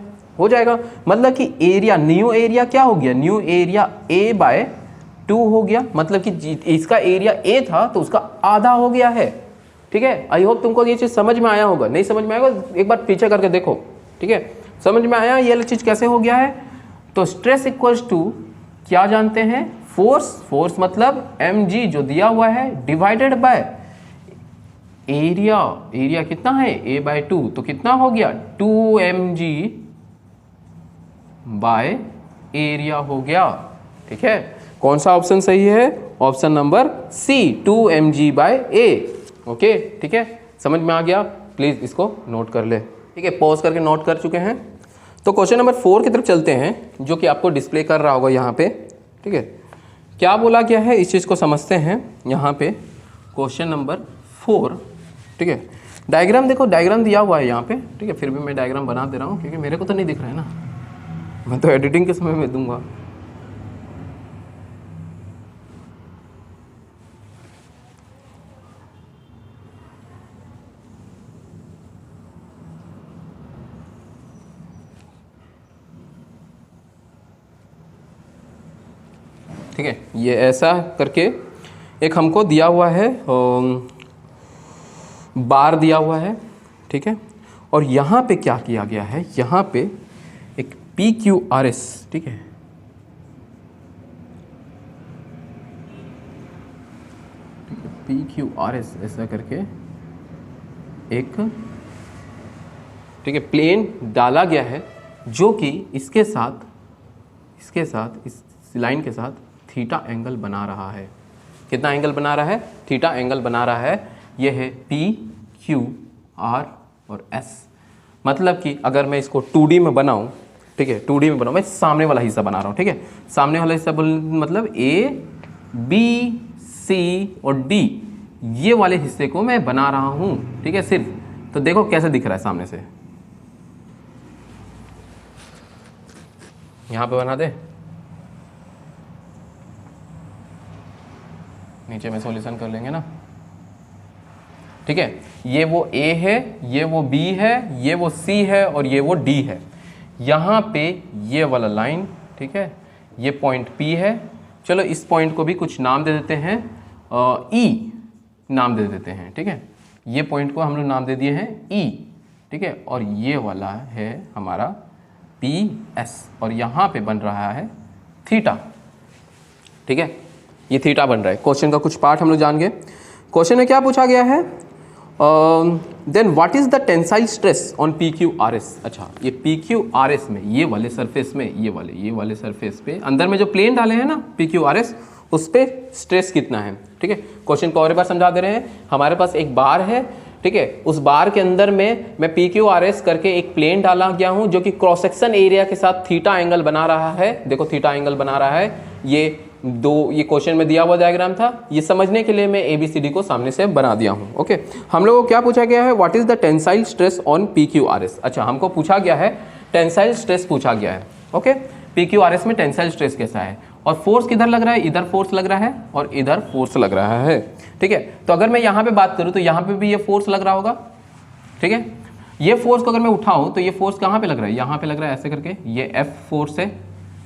S1: मतलब कि एरिया, न्यू एरिया क्या हो गया, न्यू एरिया A/2 हो गया, मतलब कि इसका एरिया A था तो उसका आधा हो गया है, ठीक है। आई होप तुमको ये चीज समझ में आया होगा, नहीं समझ में आएगा एक बार पीछे करके देखो, ठीक है। समझ में आया ये चीज कैसे हो गया है। तो स्ट्रेस इक्वल्स टू क्या जानते हैं, फोर्स मतलब mg जो दिया हुआ है डिवाइडेड बाय एरिया कितना है A/2, तो कितना हो गया 2mg बाय एरिया हो गया, ठीक है। कौन सा ऑप्शन सही है, option number C, 2mg by A, okay, ठीक है। समझ में आ गया, प्लीज इसको नोट कर ले, ठीक है। पॉज करके नोट कर चुके हैं। तो क्वेश्चन नंबर 4 की तरफ चलते हैं, जो कि आपको डिस्प्ले कर रहा होगा यहाँ पे, ठीक है। क्या बोला गया है इस चीज़ को समझते हैं। यहाँ पे क्वेश्चन नंबर 4, ठीक है, डायग्राम देखो, डायग्राम दिया हुआ है यहाँ पे, ठीक है, फिर भी मैं डायग्राम बना दे रहा हूँ क्योंकि मेरे को तो नहीं दिख रहा है ना, मैं तो एडिटिंग के समय में दूंगा। ठीक है, ये ऐसा करके एक हमको दिया हुआ है, बार दिया हुआ है, ठीक है, और यहाँ पे क्या किया गया है, यहाँ पे एक PQRS, ठीक है, PQRS ऐसा करके एक, ठीक है, प्लेन डाला गया है जो कि इसके साथ इस लाइन के साथ थीटा एंगल बना रहा है। कितना एंगल बना रहा है? थीटा एंगल बना रहा है। ये है P, Q, R और S। मतलब कि अगर मैं इसको 2D में बनाऊं, ठीक है, 2D में बनाऊं, मैं सामने वाला हिस्सा बना रहा हूं, ठीक है, सामने वाला हिस्सा मतलब A, B, C और D, ये वाले हिस्से को मैं बना रहा हूं, ठीक है, सिर्फ। तो देखो कैसे दिख रहा है सामने से, यहां पे बना दे, नीचे में सॉल्यूशन कर लेंगे ना, ठीक है। ये वो A है, ये वो B है, ये वो C है और ये वो D है। यहाँ पे ये वाला लाइन, ठीक है, ये पॉइंट P है। चलो इस पॉइंट को भी कुछ नाम दे देते हैं, E नाम दे देते हैं, ठीक है। ये पॉइंट को हम लोग नाम दे दिए हैं E, ठीक है, और ये वाला है हमारा PS और यहाँ पे बन रहा है थीटा, ठीक है, ये थीटा बन रहा है। क्वेश्चन का कुछ पार्ट हम लोग जान गए। क्वेश्चन में क्या पूछा गया है? Then what is the tensile stress on PQRS। अच्छा, ये PQRS में, ये वाले सरफेस में, ये वाले सरफेस पे अंदर में जो प्लेन डाले हैं ना PQRS, उस पे स्ट्रेस कितना है, ठीक है। क्वेश्चन को और एक बार समझा दे रहे हैं। हमारे पास एक बार है, ठीक है, उस बार के अंदर में मैं PQRS करके एक प्लेन डाला गया हूं जो कि क्रॉस सेक्शन एरिया के साथ थीटा एंगल बना रहा है। देखो थीटा एंगल बना रहा है। ये क्वेश्चन में दिया हुआ डायग्राम था, ये समझने के लिए मैं ABCD को सामने से बना दिया हूं। ओके, हम लोगों को क्या पूछा गया है? What is the tensile stress on PQRS। अच्छा, हमको पूछा गया है टेंसाइल स्ट्रेस पूछा गया है। ओके, PQRS में टेंसाइल स्ट्रेस कैसा है और फोर्स किधर लग रहा है? इधर फोर्स लग रहा है और इधर फोर्स लग रहा है, ठीक है। तो अगर मैं यहां पे बात करूं तो यहां पे भी ये फोर्स लग रहा होगा, ठीक है। ये फोर्स को अगर मैं उठाऊं तो ये फोर्स कहां पे लग रहा है? यहां पे लग रहा है, ऐसे करके। ये F फोर्स है,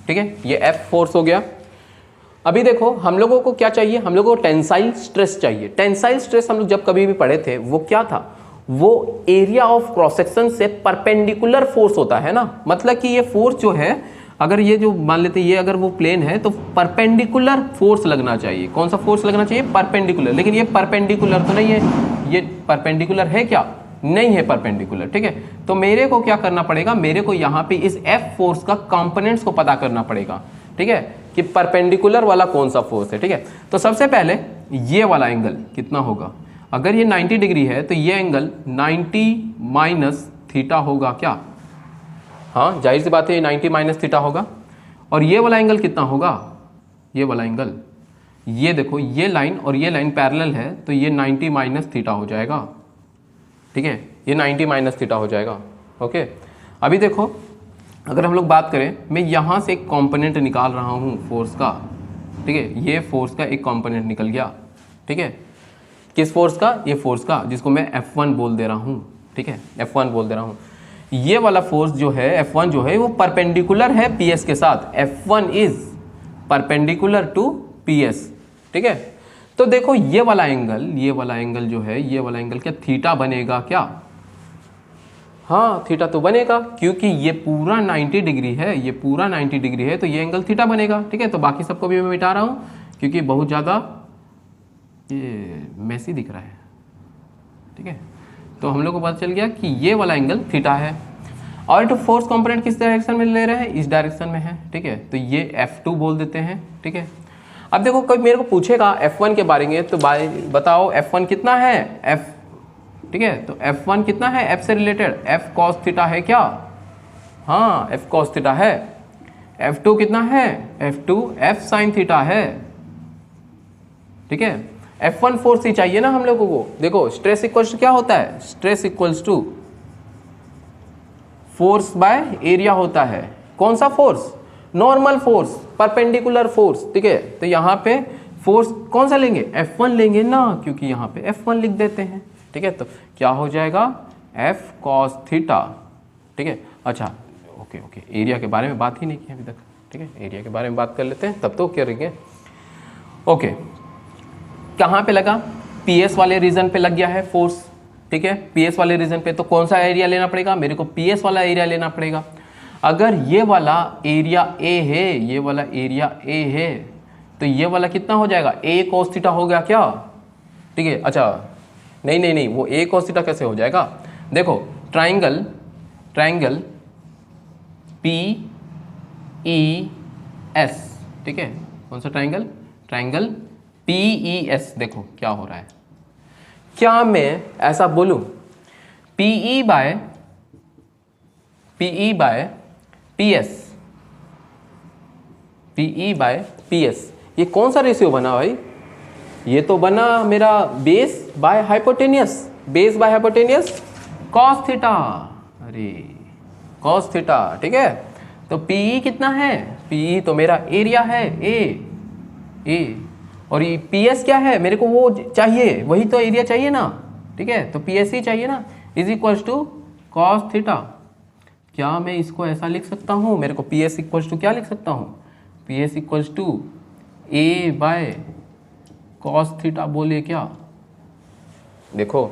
S1: ठीक है, ये F फोर्स हो गया। अभी देखो हम लोगों को क्या चाहिए? हम लोगों को टेंसाइल स्ट्रेस चाहिए। टेंसाइल स्ट्रेस हम लोग जब कभी भी पढ़े थे वो क्या था? वो एरिया ऑफ क्रॉस सेक्शन से परपेंडिकुलर फोर्स होता है ना। मतलब कि ये फोर्स जो है, अगर ये जो मान लेते हैं ये अगर वो प्लेन है तो परपेंडिकुलर फोर्स लगना चाहिए। कौन सा फोर्स लगना चाहिए? परपेंडिकुलर। लेकिन ये परपेंडिकुलर तो नहीं है। ये परपेंडिकुलर है क्या? नहीं है परपेंडिकुलर, ठीक है। तो मेरे को क्या करना पड़ेगा? मेरे को यहाँ पे इस F फोर्स का कंपोनेंट्स को पता करना पड़ेगा, ठीक है, कि परपेंडिकुलर वाला कौन सा फोर्स है, ठीक है। तो सबसे पहले ये वाला एंगल कितना होगा? अगर ये 90 डिग्री है तो ये एंगल 90 माइनस थीटा होगा क्या? हाँ, जाहिर सी बात है, 90 माइनस थीटा होगा। और ये वाला एंगल कितना होगा? ये वाला एंगल, ये देखो, ये लाइन और ये लाइन पैरेलल है तो ये 90 माइनस थीटा हो जाएगा, ठीक है, ये 90 माइनस थीटा हो जाएगा। ओके, अभी देखो अगर हम लोग बात करें, मैं यहाँ से एक कंपोनेंट निकाल रहा हूँ फोर्स का, ठीक है, ये फोर्स का एक कंपोनेंट निकल गया, ठीक है। किस फोर्स का? ये फोर्स का, जिसको मैं F1 बोल दे रहा हूँ, ठीक है, F1 बोल दे रहा हूँ। ये वाला फोर्स जो है F1 जो है वो परपेंडिकुलर है PS के साथ। F1 is perpendicular to PS, ठीक है। तो देखो ये वाला एंगल जो है, ये वाला एंगल क्या थीटा बनेगा क्या? हाँ, थीटा तो बनेगा, क्योंकि ये पूरा 90 डिग्री है, ये पूरा 90 डिग्री है, तो ये एंगल थीटा बनेगा, ठीक है। तो बाकी सबको भी मैं मिटा रहा हूँ क्योंकि बहुत ज़्यादा ये मैसी दिख रहा है, ठीक है। तो हम लोग को पता चल गया कि ये वाला एंगल थीटा है। और टू फोर्स कंपोनेंट किस डायरेक्शन में ले रहे हैं? इस डायरेक्शन में है, ठीक है। तो ये F2 बोल देते हैं, ठीक है। अब देखो कोई मेरे को पूछेगा F1 के बारे में, तो बताओ F1 कितना है? F, ठीक है, तो F1 कितना है? F से रिलेटेड F cos थीटा है क्या? हाँ, F cos थीटा है। F2 कितना है? F2 F sin थीटा है, ठीक है। F1 फोर्स ही चाहिए ना हम लोगों को। देखो स्ट्रेस इक्वल्स टू क्या होता है, stress equals to force by area होता है। कौन सा force, normal force, perpendicular force, ठीक है। तो यहाँ पे फोर्स कौन सा लेंगे, F1 लेंगे ना, क्योंकि यहाँ पे F1 लिख देते हैं, ठीक है। तो क्या हो जाएगा, F cos थीटा, ठीक है। अच्छा ओके, एरिया के बारे में बात ही नहीं की अभी तक, ठीक है। एरिया के बारे में बात कर लेते हैं, तब तो करेंगे। ओके, कहाँ पे लगा, PS वाले रीजन पे लग गया है फोर्स, ठीक है। PS वाले रीजन पे तो कौन सा एरिया लेना पड़ेगा, मेरे को PS वाला एरिया लेना पड़ेगा। अगर ये वाला एरिया A है, ये वाला एरिया A है, तो ये वाला कितना हो जाएगा, A cos थीटा हो गया क्या, ठीक है। अच्छा नहीं, वो A cos थीटा कैसे हो जाएगा, देखो ट्राइंगल PES, ठीक है। कौन सा ट्राइंगल PES, देखो क्या हो रहा है। क्या मैं ऐसा बोलूं PE बाय PS, ये कौन सा रेशियो बना भाई, ये तो बना मेरा base by hypotenuse cos theta, अरे कॉस थीटा, ठीक है। तो PE कितना है, PE तो मेरा एरिया है A, और ये PS क्या है, मेरे को वो चाहिए, वही तो एरिया चाहिए ना, ठीक है। तो PS ही चाहिए ना, is equals to cos theta. क्या मैं इसको ऐसा लिख सकता हूँ, मेरे को PS इक्वल्स टू क्या लिख सकता हूँ, PS equals to A by cos theta बोले क्या। देखो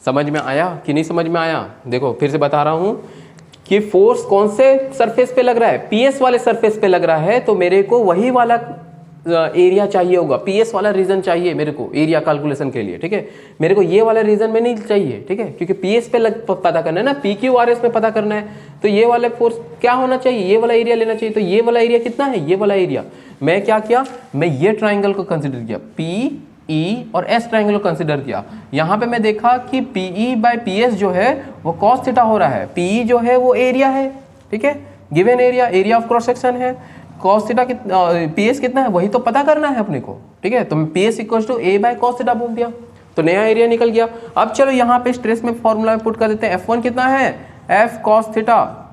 S1: समझ में आया कि नहीं समझ में आया, देखो फिर से बता रहा हूँ कि फोर्स कौन से सरफेस पे लग रहा है, PS वाले सरफेस पे लग रहा है, तो मेरे को वही वाला एरिया चाहिए होगा, PS वाला रीजन चाहिए मेरे को एरिया कैलकुलेशन के लिए, ठीक है। मेरे को ये वाला रीजन में नहीं चाहिए, ठीक है, क्योंकि PS पे पता करना है ना, PQRS पे पता करना है। तो ये वाला फोर्स क्या होना चाहिए, ये वाला एरिया लेना चाहिए। तो ये वाला एरिया कितना है, ये वाला एरिया, मैं क्या किया, मैं ये ट्राइंगल को कंसिडर किया, PE और S ट्राइंगल को कंसिडर किया। यहाँ पे मैं देखा कि PE बाय PS जो है वो कॉस थीटा हो रहा है, PE जो है वो एरिया है, ठीक है, given area of cross section है। कॉस थीटा PS कितना है वही तो पता करना है अपने को, ठीक है। तो मैं PS equal to A by cos theta बोल दिया, तो नया एरिया निकल गया। अब चलो यहाँ पे स्ट्रेस में फॉर्मूला में पुट कर देते हैं, F1 कितना है, F कॉस थीटा,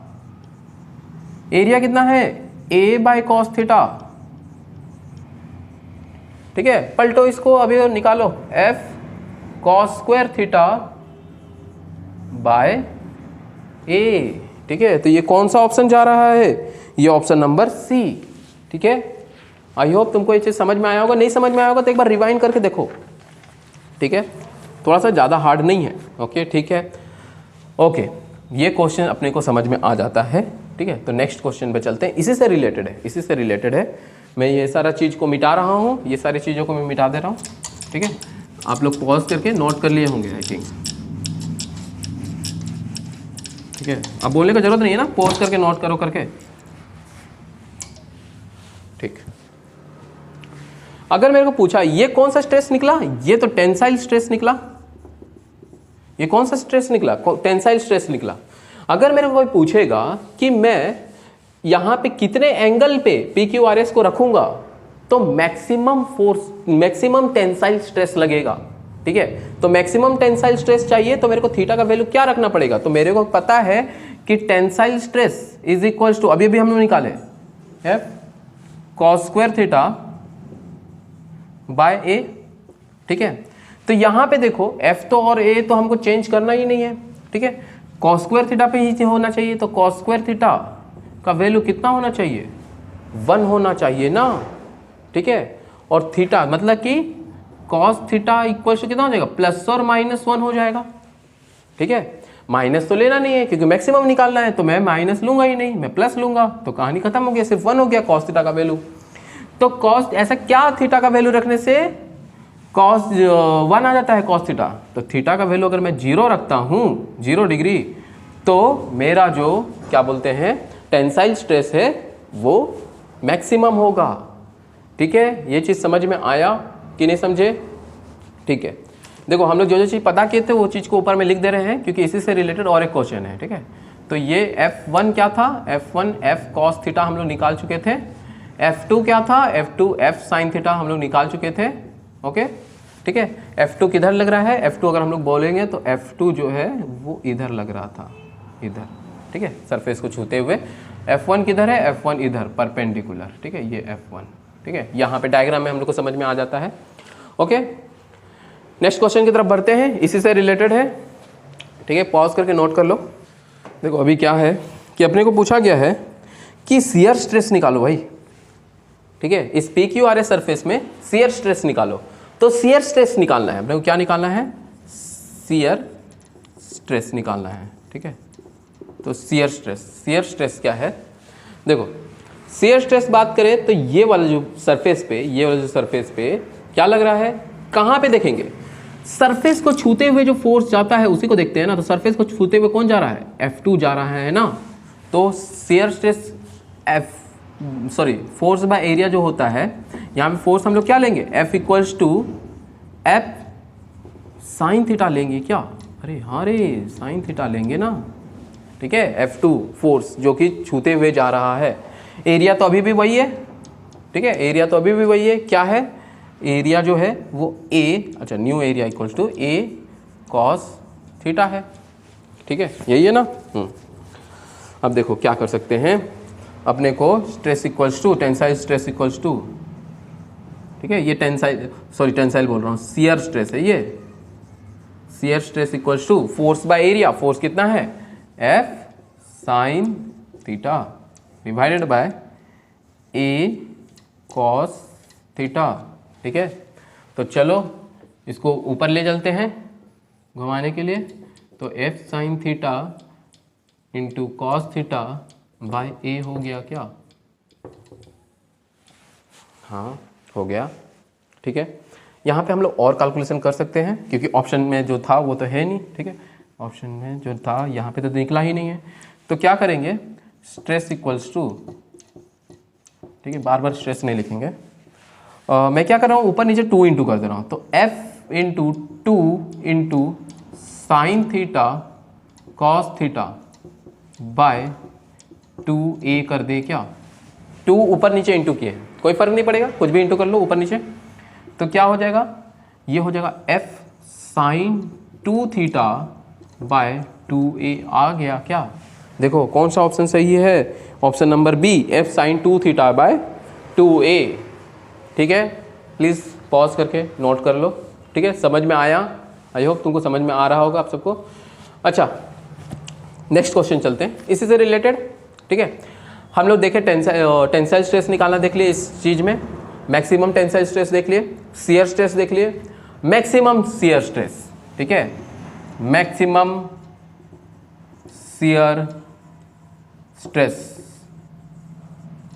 S1: एरिया कितना है A बाय कॉस थीटा, ठीक है। पलटो इसको, अभी निकालो F cos square theta by A, ठीक है। तो ये कौन सा ऑप्शन जा रहा है, ये ऑप्शन नंबर C, ठीक है। आई होप तुमको ये चीज समझ में आया होगा, नहीं समझ में आया होगा तो एक बार रिवाइंड करके देखो, ठीक है। थोड़ा सा ज़्यादा हार्ड नहीं है, ओके, ठीक है। ओके, ये क्वेश्चन अपने को समझ में आ जाता है, ठीक है। तो नेक्स्ट क्वेश्चन पे चलते हैं, इसी से रिलेटेड है। मैं ये सारा चीज़ को मिटा रहा हूँ, ये सारी चीज़ों को मैं मिटा दे रहा हूँ, ठीक है। आप लोग पॉज करके नोट कर लिए होंगे आई थिंक, ठीक है। अब बोलने का जरूरत नहीं है ना, पॉज करके नोट करो करके, ठीक। अगर मेरे को पूछा ये कौन सा स्ट्रेस निकला, ये तो टेंसाइल स्ट्रेस निकला, ये कौन सा स्ट्रेस निकला, टेंसाइल स्ट्रेस निकला। अगर मेरे को कोई पूछेगा कि मैं यहां पे कितने एंगल पे PQRS को रखूंगा, तो मैक्सिमम टेंसाइल स्ट्रेस लगेगा, ठीक है। तो मैक्सिमम टेंसाइल स्ट्रेस चाहिए तो मेरे को थीटा का वैल्यू क्या रखना पड़ेगा, तो मेरे को पता है कि tensile stress is equal to, अभी भी हम लोग निकाले F cos square theta by A, ठीक है। तो यहां पे देखो F तो और A तो हमको चेंज करना ही नहीं है, ठीक है। cos स्क्वायर थीटा पे ही होना चाहिए, तो cos स्क्वायर थीटा का वैल्यू कितना होना चाहिए, 1 होना चाहिए ना, ठीक है। और थीटा मतलब कि cos थीटा इक्वल टू कितना हो जाएगा, प्लस और माइनस 1 हो जाएगा, ठीक है। माइनस तो लेना नहीं है क्योंकि मैक्सिमम निकालना है, तो मैं माइनस लूंगा ही नहीं, मैं प्लस लूंगा, तो कहानी खत्म हो गया, सिर्फ 1 हो गया cos थीटा का वैल्यू। तो cos ऐसा क्या थीटा का वैल्यू रखने से cos 1 आ जाता है cos थीटा, तो थीटा का वैल्यू अगर मैं 0 रखता हूँ, 0 डिग्री, तो मेरा जो क्या बोलते हैं टेंसाइल स्ट्रेस है वो मैक्सिमम होगा, ठीक है। ये चीज़ समझ में आया कि नहीं समझे, ठीक है। देखो हम लोग जो चीज़ पता किए थे वो चीज़ को ऊपर में लिख दे रहे हैं क्योंकि इसी से रिलेटेड और एक क्वेश्चन है, ठीक है। तो ये F1 क्या था, F1 F cos थीटा हम लोग निकाल चुके थे, F2 क्या था, F2 F sin थीटा हम लोग निकाल चुके थे, ओके ठीक है। F2 किधर लग रहा है, F2 अगर हम लोग बोलेंगे तो F2 जो है वो इधर लग रहा था, इधर, ठीक है, सरफेस को छूते हुए। F1 किधर है, F1 इधर परपेंडिकुलर, ठीक है, ये F1, ठीक है, यहाँ पे डायग्राम में हम लोग को समझ में आ जाता है। ओके, नेक्स्ट क्वेश्चन की तरफ बढ़ते हैं, इसी से रिलेटेड है, ठीक है, पॉज करके नोट कर लो। देखो अभी क्या है कि अपने को पूछा गया है कि शियर स्ट्रेस निकालो भाई, ठीक है, इस PQRS सरफेस में शियर स्ट्रेस निकालो। तो शियर स्ट्रेस निकालना है अपने को, क्या निकालना है, शियर स्ट्रेस निकालना है, ठीक है। तो शियर स्ट्रेस क्या है, देखो शियर स्ट्रेस बात करें तो ये वाला जो सरफेस पे क्या लग रहा है, कहाँ पे देखेंगे, सरफेस को छूते हुए जो फोर्स जाता है उसी को देखते हैं ना। तो सरफेस को छूते हुए कौन जा रहा है, F2 जा रहा है ना। तो shear stress force by area जो होता है, यहाँ पे फोर्स हम लोग क्या लेंगे, F equals to F sine theta लेंगे क्या, अरे हाँ रे साइन थीटा लेंगे ना, ठीक है। F2 फोर्स जो कि छूते हुए जा रहा है, एरिया तो अभी भी वही है, ठीक है, एरिया तो अभी भी वही है, क्या है, एरिया जो है वो A, अच्छा new area equals to A cos theta है, ठीक है, यही है ना। अब देखो क्या कर सकते हैं, अपने को stress equals to tensile stress equals to, ठीक है, ये टेंसाइल बोल रहा हूँ, शियर स्ट्रेस है ये, shear stress equals to force by area, force कितना है F sine theta divided by A cos theta, ठीक है। तो चलो इसको ऊपर ले चलते हैं घुमाने के लिए, तो F sine theta into cos theta by A हो गया क्या, हाँ हो गया, ठीक है। यहाँ पे हम लोग और कैलकुलेशन कर सकते हैं क्योंकि ऑप्शन में जो था वो तो है नहीं, ठीक है, ऑप्शन में जो था यहाँ पे तो निकला ही नहीं है। तो क्या करेंगे, स्ट्रेस इक्वल्स टू, ठीक है, बार बार स्ट्रेस नहीं लिखेंगे, मैं क्या कर रहा हूँ, ऊपर नीचे 2 इंटू कर दे रहा हूँ। तो F into 2 into sine theta cos theta by 2A कर दे क्या, 2 ऊपर नीचे इंटू किए, कोई फर्क नहीं पड़ेगा, कुछ भी इंटू कर लो ऊपर नीचे। तो क्या हो जाएगा, ये हो जाएगा F sine 2 theta by 2A आ गया क्या, देखो कौन सा ऑप्शन सही है, option number B, F sine 2 theta by 2A, ठीक है। प्लीज़ पॉज करके नोट कर लो, ठीक है, समझ में आया, आई होप तुमको समझ में आ रहा होगा आप सबको। अच्छा नेक्स्ट क्वेश्चन चलते हैं इसी से रिलेटेड, ठीक है। हम लोग देखें टेंसाइल स्ट्रेस निकालना देख लिए इस चीज़ में, मैक्सिमम टेंसाइल स्ट्रेस देख लिए, शियर स्ट्रेस देख लिए, मैक्सिमम शियर स्ट्रेस, ठीक है, मैक्सिमम शियर स्ट्रेस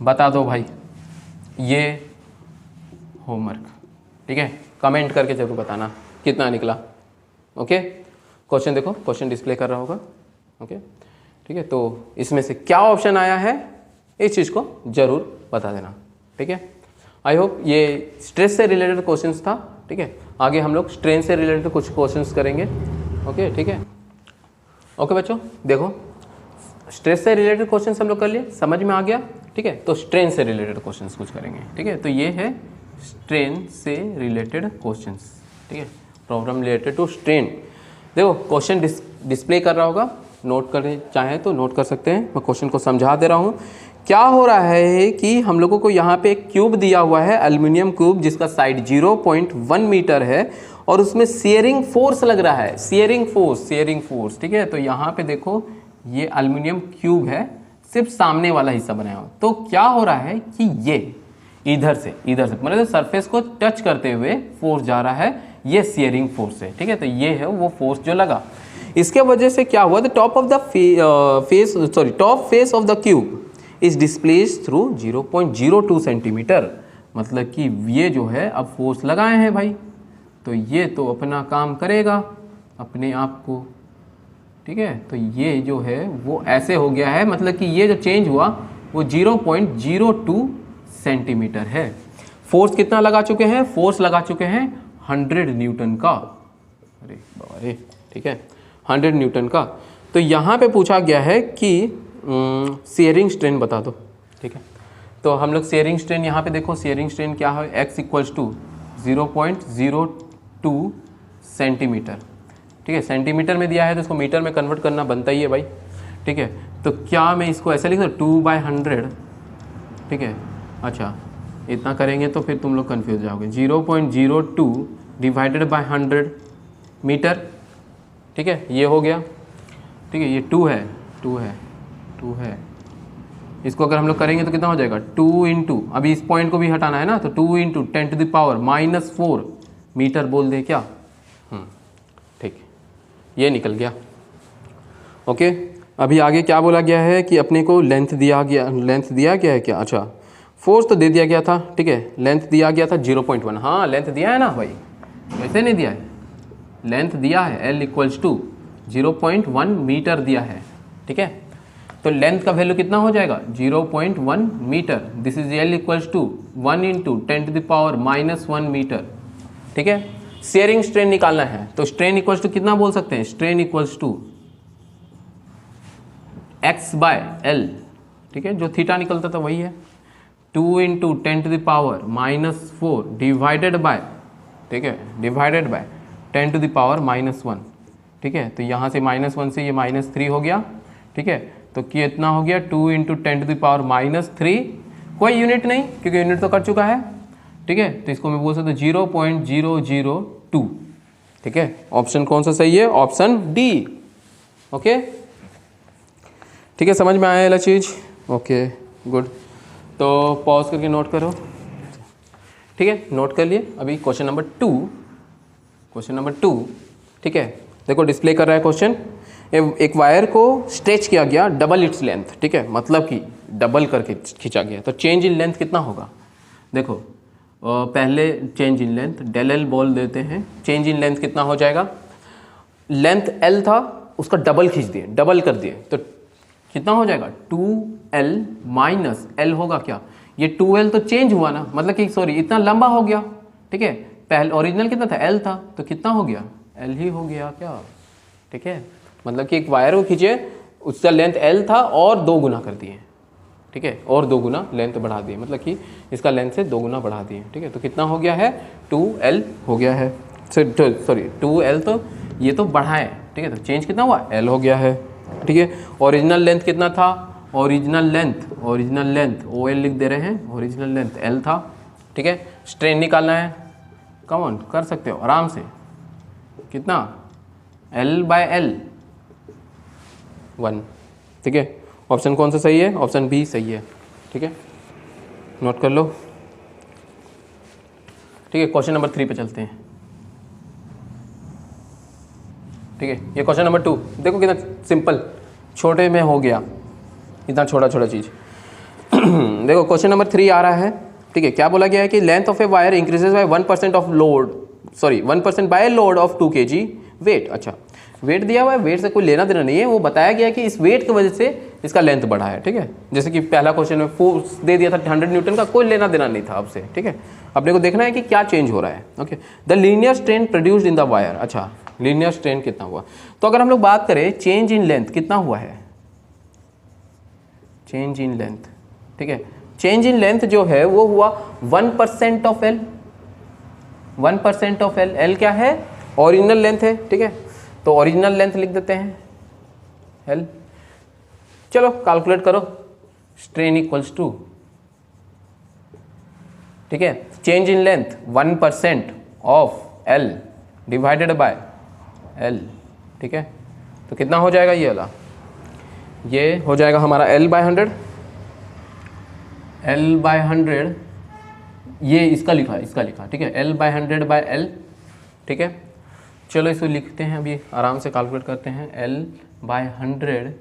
S1: बता दो भाई, ये होमवर्क, ठीक है, कमेंट करके जरूर बताना कितना निकला। ओके, क्वेश्चन देखो, क्वेश्चन डिस्प्ले कर रहा होगा, ओके, ठीक है। तो इसमें से क्या ऑप्शन आया है इस चीज़ को जरूर बता देना, ठीक है। आई होप ये स्ट्रेस से रिलेटेड क्वेश्चंस था, ठीक है। आगे हम लोग स्ट्रेन से रिलेटेड कुछ क्वेश्चंस करेंगे, ओके, ठीक है। ओके बच्चों, देखो स्ट्रेस से रिलेटेड क्वेश्चंस हम लोग कर लिए, समझ में आ गया, ठीक है। तो स्ट्रेन से रिलेटेड क्वेश्चंस कुछ करेंगे, ठीक है। तो ये है स्ट्रेन से रिलेटेड क्वेश्चंस, ठीक है, प्रॉब्लम रिलेटेड टू स्ट्रेन। देखो क्वेश्चन डिस्प्ले कर रहा होगा, नोट करने चाहें तो नोट कर सकते हैं, मैं क्वेश्चन को समझा दे रहा हूँ। क्या हो रहा है कि हम लोगों को यहाँ पे एक क्यूब दिया हुआ है, एल्युमिनियम क्यूब, जिसका साइड 0.1 मीटर है और उसमें शेयरिंग फोर्स लग रहा है, शेयरिंग फोर्स, ठीक है। तो यहाँ पे देखो ये एल्युमिनियम क्यूब है, सिर्फ सामने वाला हिस्सा बनाया हुआ। तो क्या हो रहा है कि ये इधर से मतलब सरफेस को टच करते हुए फोर्स जा रहा है, ये शेयरिंग फोर्स है, ठीक है। तो ये है वो फोर्स जो लगा, इसके वजह से क्या हुआ, the top face of the cube is displaced through 0.02 centimetre, मतलब कि ये जो है अब फोर्स लगाए हैं भाई, तो ये तो अपना काम करेगा अपने आप को, ठीक है। तो ये जो है वो ऐसे हो गया है, मतलब कि ये जो चेंज हुआ वो 0.02 सेंटीमीटर है। फोर्स कितना लगा चुके हैं, फोर्स लगा चुके हैं 100 न्यूटन का, अरे बाबा, ठीक है, 100 न्यूटन का। तो यहाँ पे पूछा गया है कि शेयरिंग स्ट्रेन बता दो, ठीक है। तो हम लोग शेयरिंग स्ट्रेन यहाँ पे देखो, शेयरिंग स्ट्रेन क्या है, x इक्वल्स टू 0.02 सेंटीमीटर। ठीक है, सेंटीमीटर में दिया है तो इसको मीटर में कन्वर्ट करना बनता ही है भाई। ठीक है, तो क्या मैं इसको ऐसे लिख दूँ 2/100। ठीक है, अच्छा इतना करेंगे तो फिर तुम लोग कन्फ्यूज जाओगे। 0.02 डिवाइडेड बाय 100 मीटर। ठीक है, ये हो गया। ठीक है, ये 2 है, 2 है, 2 है। इसको अगर हम लोग करेंगे तो कितना हो जाएगा 2 इंटू, अभी इस पॉइंट को भी हटाना है ना, तो 2 इंटू 10⁻⁻⁴ मीटर बोल दे क्या। ठीक, ये निकल गया। ओके, अभी आगे क्या बोला गया है कि अपने को लेंथ दिया गया, लेंथ दिया गया है क्या, अच्छा फोर्स तो दे दिया गया था। ठीक है, लेंथ दिया गया था 0.1। हाँ लेंथ दिया है ना भाई, वैसे नहीं दिया है, लेंथ दिया है L = 0.1 मीटर दिया है। ठीक है, तो लेंथ का वैल्यू कितना हो जाएगा 0.1 meter. This is L = 1 into 10⁻⁻1 meter. ठीक है, शेयरिंग स्ट्रेन निकालना है तो स्ट्रेन इक्वल टू कितना बोल सकते हैं, स्ट्रेन इक्वल्स टू x/L। ठीक है, जो थीटा निकलता था वही है, 2 इंटू 10⁻⁻4 डिवाइडेड बाय, ठीक है, डिवाइडेड बाय 10⁻⁻1। ठीक है, तो यहाँ से -1 से ये -3 हो गया। ठीक है, तो कितना हो गया 2 इंटू 10⁻⁻3, कोई यूनिट नहीं क्योंकि यूनिट तो कर चुका है। ठीक है, तो इसको मैं बोल सकता हूँ 0.002। ठीक है, ऑप्शन कौन सा सही है, ऑप्शन डी। ओके, ठीक है, समझ में आया वाला चीज़। ओके गुड, तो पॉज करके नोट करो। ठीक है, नोट कर लिए। अभी क्वेश्चन नंबर 2, क्वेश्चन नंबर 2। ठीक है, देखो डिस्प्ले कर रहा है क्वेश्चन। एक वायर को स्ट्रेच किया गया, डबल इट्स लेंथ। ठीक है, मतलब कि डबल करके खींचा गया, तो चेंज इन लेंथ कितना होगा। देखो पहले चेंज इन लेंथ del बोल देते हैं। चेंज इन लेंथ कितना हो जाएगा, लेंथ L था उसका डबल खींच दिए, डबल कर दिए, तो कितना हो जाएगा 2L माइनस L होगा क्या, ये 2L तो चेंज हुआ ना, मतलब कि सॉरी इतना लंबा हो गया। ठीक है, पहले ओरिजिनल कितना था L था, तो कितना हो गया L ही हो गया क्या। ठीक है, मतलब कि एक वायर को खींचे, उसका लेंथ L था और 2 गुना कर दिए। ठीक है, और 2 गुना लेंथ बढ़ा दिए, मतलब कि इसका लेंथ से 2 गुना बढ़ा दिए। ठीक है, तो कितना हो गया है 2L हो गया है, सॉरी 2L, तो ये तो बढ़ाए। ठीक है, तो चेंज कितना हुआ L हो गया है। ठीक है, ओरिजिनल लेंथ कितना था, ओरिजिनल लेंथ OL लिख दे रहे हैं, ओरिजिनल लेंथ L था। ठीक है, स्ट्रेन निकालना है, कम ऑन कर सकते हो आराम से, कितना L/L 1। ठीक है, ऑप्शन कौन सा सही है, ऑप्शन बी सही है। ठीक है, नोट कर लो। ठीक है, क्वेश्चन नंबर 3 पे चलते हैं। ठीक है, ये क्वेश्चन नंबर 2 देखो कितना सिंपल, छोटे में हो गया, इतना छोटा छोटा चीज़। देखो क्वेश्चन नंबर 3 आ रहा है। ठीक है, क्या बोला गया है कि length of a wire increases by 1% of load, sorry 1% by load of 2 kg weight. अच्छा, वेट दिया हुआ है, वेट से कोई लेना देना नहीं है, वो बताया गया कि इस वेट की वजह से इसका लेंथ बढ़ा है। ठीक है, जैसे कि पहला क्वेश्चन में फोर्स दे दिया था 100 न्यूटन का, कोई लेना देना नहीं था आपसे। ठीक है, अपने को देखना है कि क्या चेंज हो रहा है। Okay, the linear strain produced in the wire. अच्छा, लीनियर स्ट्रेन कितना हुआ, तो अगर हम लोग बात करें चेंज इन लेंथ कितना हुआ है, चेंज इन लेंथ। ठीक है, चेंज इन लेंथ जो है वो हुआ 1% of L, 1% of L। L क्या है, ओरिजिनल लेंथ है। ठीक है, तो ओरिजिनल लेंथ लिख देते हैं L। चलो कैलकुलेट करो, स्ट्रेन इक्वल्स टू, ठीक है, change in length 1% of L divided by L। ठीक है, तो कितना हो जाएगा ये वाला, ये हो जाएगा हमारा L/100, L/100, ये इसका लिखा है, इसका लिखा। ठीक है, L/100/L। ठीक है, चलो इसको लिखते हैं, अभी आराम से कैलकुलेट करते हैं। L/100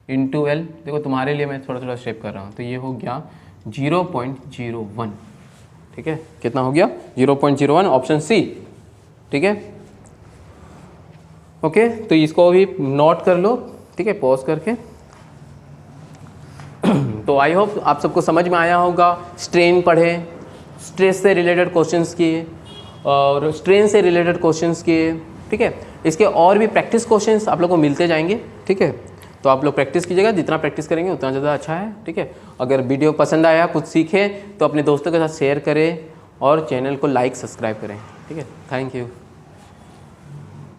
S1: इंटू L, देखो तुम्हारे लिए मैं थोड़ा थोड़ा स्टेप कर रहा हूँ, तो ये हो गया 0.01। ठीक है, कितना हो गया 0.01, ऑप्शन सी। ठीक है, ओके, तो इसको भी नोट कर लो। ठीक है, पॉज करके। तो आई होप आप सबको समझ में आया होगा। स्ट्रेन पढ़े, स्ट्रेस से रिलेटेड क्वेश्चंस किए और स्ट्रेन से रिलेटेड क्वेश्चंस किए। ठीक है, इसके और भी प्रैक्टिस क्वेश्चंस आप लोग को मिलते जाएंगे। ठीक है, तो आप लोग प्रैक्टिस कीजिएगा, जितना प्रैक्टिस करेंगे उतना ज़्यादा अच्छा है। ठीक है, अगर वीडियो पसंद आया, कुछ सीखे, तो अपने दोस्तों के साथ शेयर करें और चैनल को लाइक सब्सक्राइब करें। ठीक है, थैंक यू।